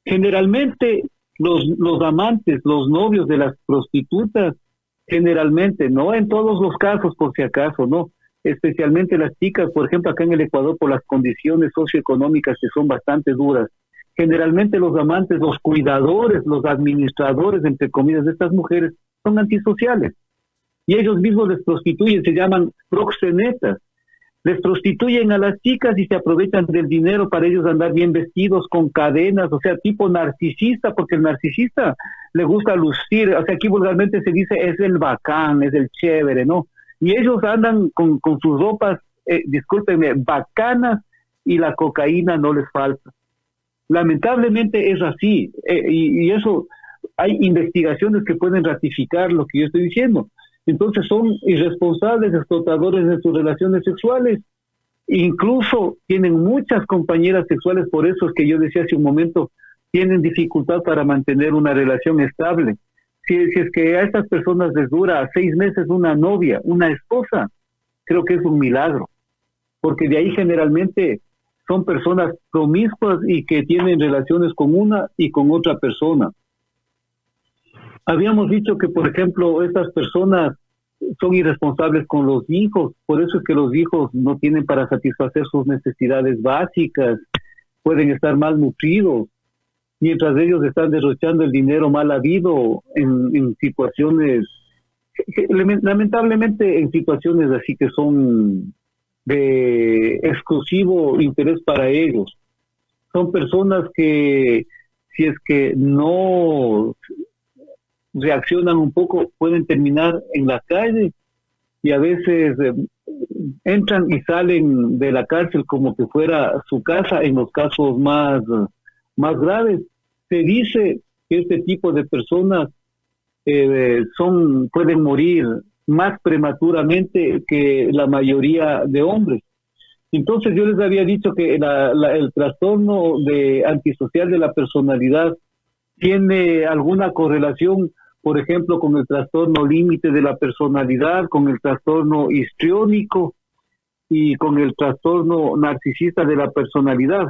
Generalmente los amantes, los novios de las prostitutas, generalmente, no en todos los casos por si acaso, no, especialmente las chicas, por ejemplo acá en el Ecuador, por las condiciones socioeconómicas que son bastante duras, generalmente los amantes, los cuidadores, los administradores, entre comillas, de estas mujeres son antisociales y ellos mismos les prostituyen, se llaman proxenetas. Les prostituyen a las chicas y se aprovechan del dinero para ellos andar bien vestidos, con cadenas, o sea, tipo narcisista, porque el narcisista le gusta lucir, o sea, aquí vulgarmente se dice es el bacán, es el chévere, ¿no? Y ellos andan con sus ropas, discúlpenme, bacanas, y la cocaína no les falta. Lamentablemente es así, y eso, hay investigaciones que pueden ratificar lo que yo estoy diciendo. Entonces son irresponsables, explotadores de sus relaciones sexuales, incluso tienen muchas compañeras sexuales, por eso es que yo decía hace un momento, tienen dificultad para mantener una relación estable. Si es que a estas personas les dura 6 meses una novia, una esposa, creo que es un milagro, porque de ahí generalmente son personas promiscuas y que tienen relaciones con una y con otra persona. Habíamos dicho que, por ejemplo, estas personas son irresponsables con los hijos, por eso es que los hijos no tienen para satisfacer sus necesidades básicas, pueden estar malnutridos, mientras ellos están derrochando el dinero mal habido en situaciones, lamentablemente en situaciones así que son de exclusivo interés para ellos. Son personas que, si es que no reaccionan un poco, pueden terminar en la calle y a veces entran y salen de la cárcel como que fuera su casa en los casos más graves. Se dice que este tipo de personas pueden morir más prematuramente que la mayoría de hombres. Entonces yo les había dicho que el trastorno antisocial de la personalidad tiene alguna correlación, por ejemplo, con el trastorno límite de la personalidad, con el trastorno histriónico y con el trastorno narcisista de la personalidad.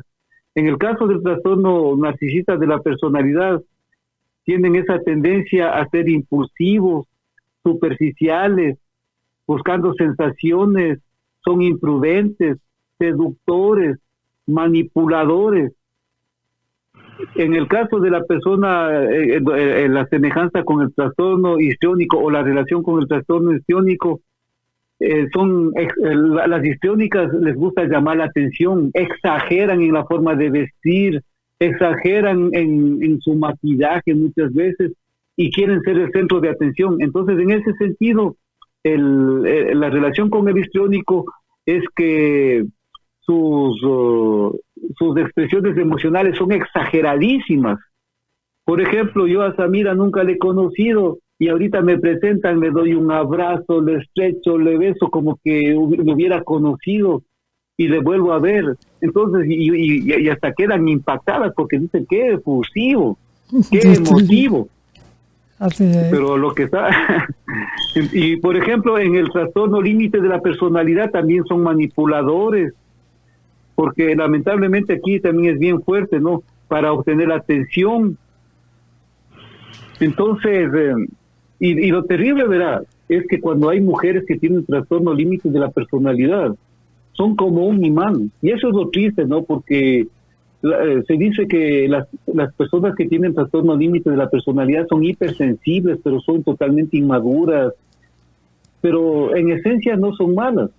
En el caso del trastorno narcisista de la personalidad, tienen esa tendencia a ser impulsivos, superficiales, buscando sensaciones, son imprudentes, seductores, manipuladores. En el caso de la persona, la semejanza con el trastorno histriónico o la relación con el trastorno histriónico, las histriónicas les gusta llamar la atención, exageran en la forma de vestir, exageran en su maquillaje muchas veces y quieren ser el centro de atención. Entonces, en ese sentido, la relación con el histriónico es que sus expresiones emocionales son exageradísimas. Por ejemplo, yo a Samira nunca le he conocido y ahorita me presentan, le doy un abrazo, le estrecho, le beso como que me hubiera conocido y le vuelvo a ver. Entonces, y hasta quedan impactadas porque dicen, qué efusivo, qué emotivo. Así es. Pero lo que está... y por ejemplo, en el trastorno límite de la personalidad también son manipuladores, porque lamentablemente aquí también es bien fuerte, ¿no? Para obtener atención. Entonces, y lo terrible, ¿verdad? Es que cuando hay mujeres que tienen trastorno límite de la personalidad, son como un imán. Y eso es lo triste, ¿no? Porque se dice que las personas que tienen trastorno límite de la personalidad son hipersensibles, pero son totalmente inmaduras. Pero en esencia no son malas.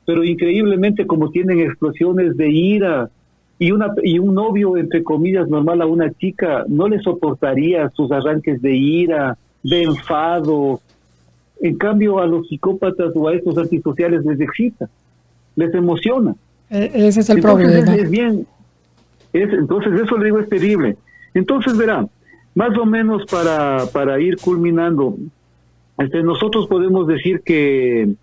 Pero increíblemente como tienen explosiones de ira y un novio, entre comillas, normal a una chica, no le soportaría sus arranques de ira, de enfado. En cambio, a los psicópatas o a estos antisociales les excita, les emociona. Ese es el Entonces, problema. Entonces eso le digo es terrible. Entonces verán, más o menos para ir culminando, nosotros podemos decir que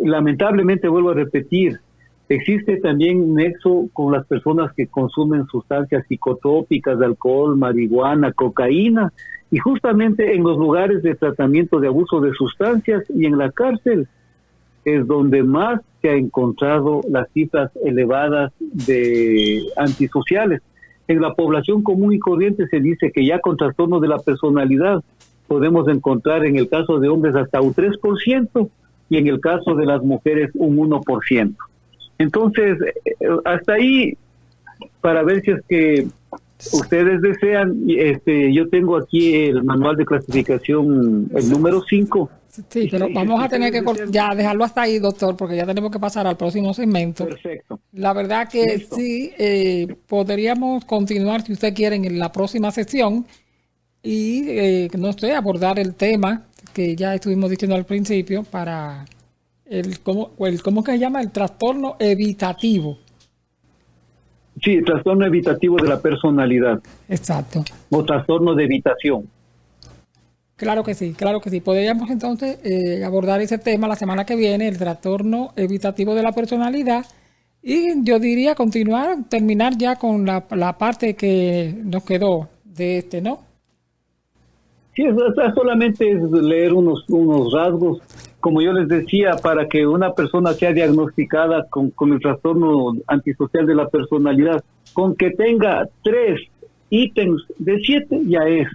lamentablemente, vuelvo a repetir, existe también un nexo con las personas que consumen sustancias psicotrópicas, alcohol, marihuana, cocaína, y justamente en los lugares de tratamiento de abuso de sustancias y en la cárcel es donde más se ha encontrado las cifras elevadas de antisociales. En la población común y corriente se dice que ya con trastorno de la personalidad podemos encontrar en el caso de hombres hasta un 3% y en el caso de las mujeres un 1%. Entonces, hasta ahí, para ver si es que ustedes desean, yo tengo aquí el manual de clasificación, el número 5, Sí, pero vamos a tener que ya dejarlo hasta ahí, doctor, porque ya tenemos que pasar al próximo segmento. Perfecto. La verdad que Listo. sí, podríamos continuar, si usted quiere, en la próxima sesión y, no sé, abordar el tema que ya estuvimos diciendo al principio para ¿cómo que se llama? El trastorno evitativo. Sí, trastorno evitativo de la personalidad Exacto. o trastorno de evitación. Claro que sí, claro que sí. Podríamos entonces abordar ese tema la semana que viene, el trastorno evitativo de la personalidad. Y yo diría terminar ya con la parte que nos quedó de ¿no? Sí, solamente es leer unos rasgos, como yo les decía, para que una persona sea diagnosticada con el trastorno antisocial de la personalidad, con que tenga 3 ítems de 7 ya es.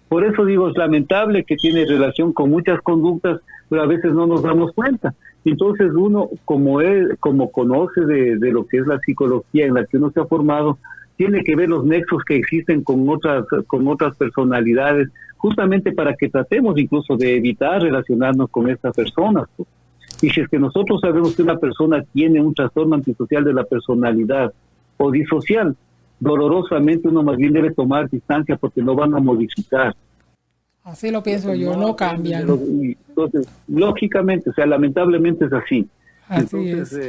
Por eso digo, es lamentable que tiene relación con muchas conductas, pero a veces no nos damos cuenta. Entonces uno, como conoce de lo que es la psicología en la que uno se ha formado, tiene que ver los nexos que existen con otras personalidades, justamente para que tratemos incluso de evitar relacionarnos con estas personas. Y si es que nosotros sabemos que una persona tiene un trastorno antisocial de la personalidad o disocial, dolorosamente uno más bien debe tomar distancia porque no van a modificar. Así lo pienso yo, no cambian. Entonces, lógicamente, o sea, lamentablemente es así. Así es.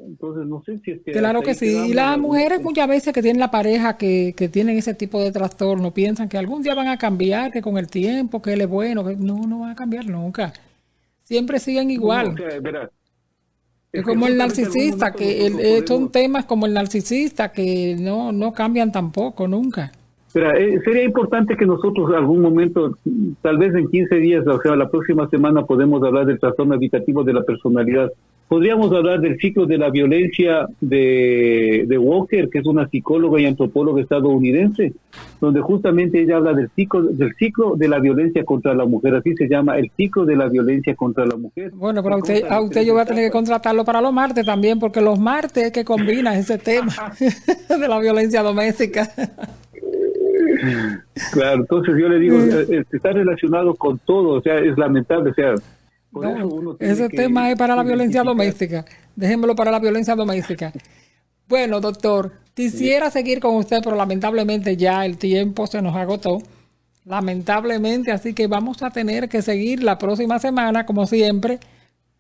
Entonces, no sé si es que... Claro que sí. Y las mujeres muchas veces que tienen la pareja que tienen ese tipo de trastorno, piensan que algún día van a cambiar, que con el tiempo, que él es bueno. Que no van a cambiar nunca. Siempre siguen igual. No, o sea, verás, es como el narcisista, que son temas como el narcisista que no cambian tampoco, nunca. Pero sería importante que nosotros algún momento, tal vez en 15 días, o sea, la próxima semana podemos hablar del trastorno evitativo de la personalidad. Podríamos hablar del ciclo de la violencia de Walker, que es una psicóloga y antropóloga estadounidense, donde justamente ella habla del ciclo de la violencia contra la mujer, así se llama, el ciclo de la violencia contra la mujer. Bueno, pero a usted yo voy a tener que contratarlo para los martes también, porque los martes es que combina ese tema de la violencia doméstica. Claro, entonces yo le digo, está relacionado con todo, o sea, es lamentable, o sea... No, ese tema es para la violencia doméstica. Déjenmelo para la violencia doméstica. Bueno, doctor, quisiera seguir con usted, pero lamentablemente ya el tiempo se nos agotó. Lamentablemente, así que vamos a tener que seguir la próxima semana, como siempre,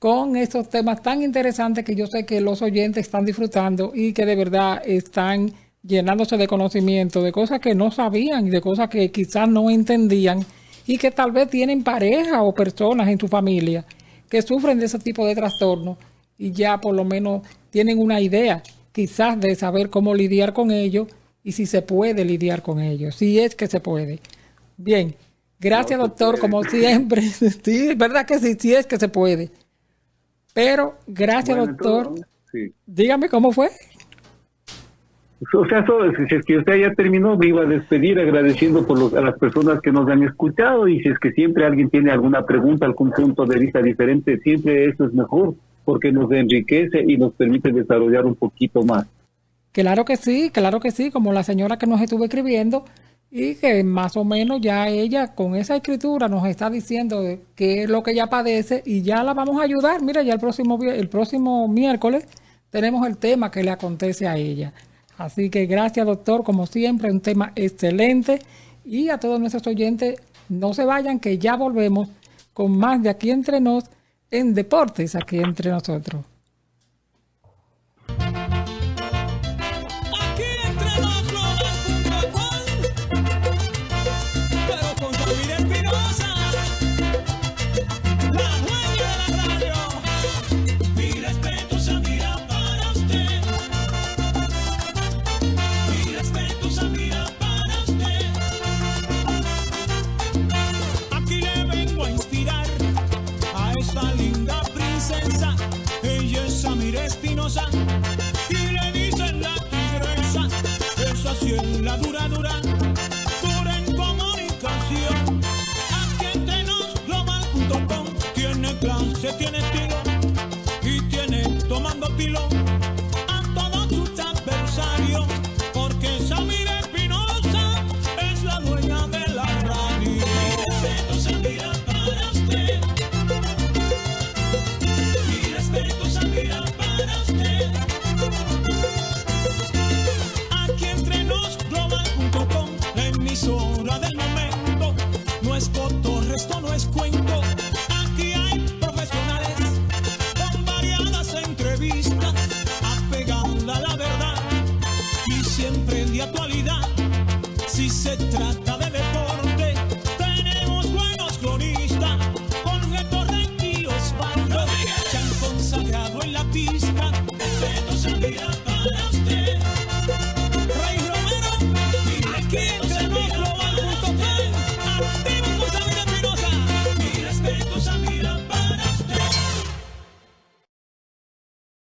con estos temas tan interesantes que yo sé que los oyentes están disfrutando y que de verdad están llenándose de conocimiento, de cosas que no sabían y de cosas que quizás no entendían, y que tal vez tienen pareja o personas en su familia que sufren de ese tipo de trastorno y ya por lo menos tienen una idea quizás de saber cómo lidiar con ellos y si se puede lidiar con ellos, si es que se puede. Bien, gracias doctor, como siempre. Sí, es verdad que sí, sí es que se puede. Pero gracias doctor. Entonces, sí. Dígame cómo fue. O sea, si es que usted ya terminó, me iba a despedir agradeciendo a las personas que nos han escuchado, y si es que siempre alguien tiene alguna pregunta, algún punto de vista diferente, siempre eso es mejor porque nos enriquece y nos permite desarrollar un poquito más. Claro que sí, como la señora que nos estuvo escribiendo y que más o menos ya ella con esa escritura nos está diciendo qué es lo que ella padece y ya la vamos a ayudar. Mira, ya el próximo miércoles tenemos el tema que le acontece a ella. Así que gracias doctor, como siempre, un tema excelente, y a todos nuestros oyentes, no se vayan que ya volvemos con más de Aquí Entre Nos en Deportes, Aquí Entre Nosotros. Aquí entre nos global.com, pero con David Espinosa, la dueña de la radio. Mi respetuosa mira para usted. Mi respetuosa mira para usted. Aquí le vengo a inspirar a esta linda princesa. Ella es Samira Espinosa y le dicen la tigresa. Eso así es la dura en comunicación. Aquí entre nos global.com tiene clase, tiene estilo y tiene tomando pilo a todos sus adversarios, porque Samira Espinosa es la dueña de la radio. Mi respeto, Samira, para usted. emisora del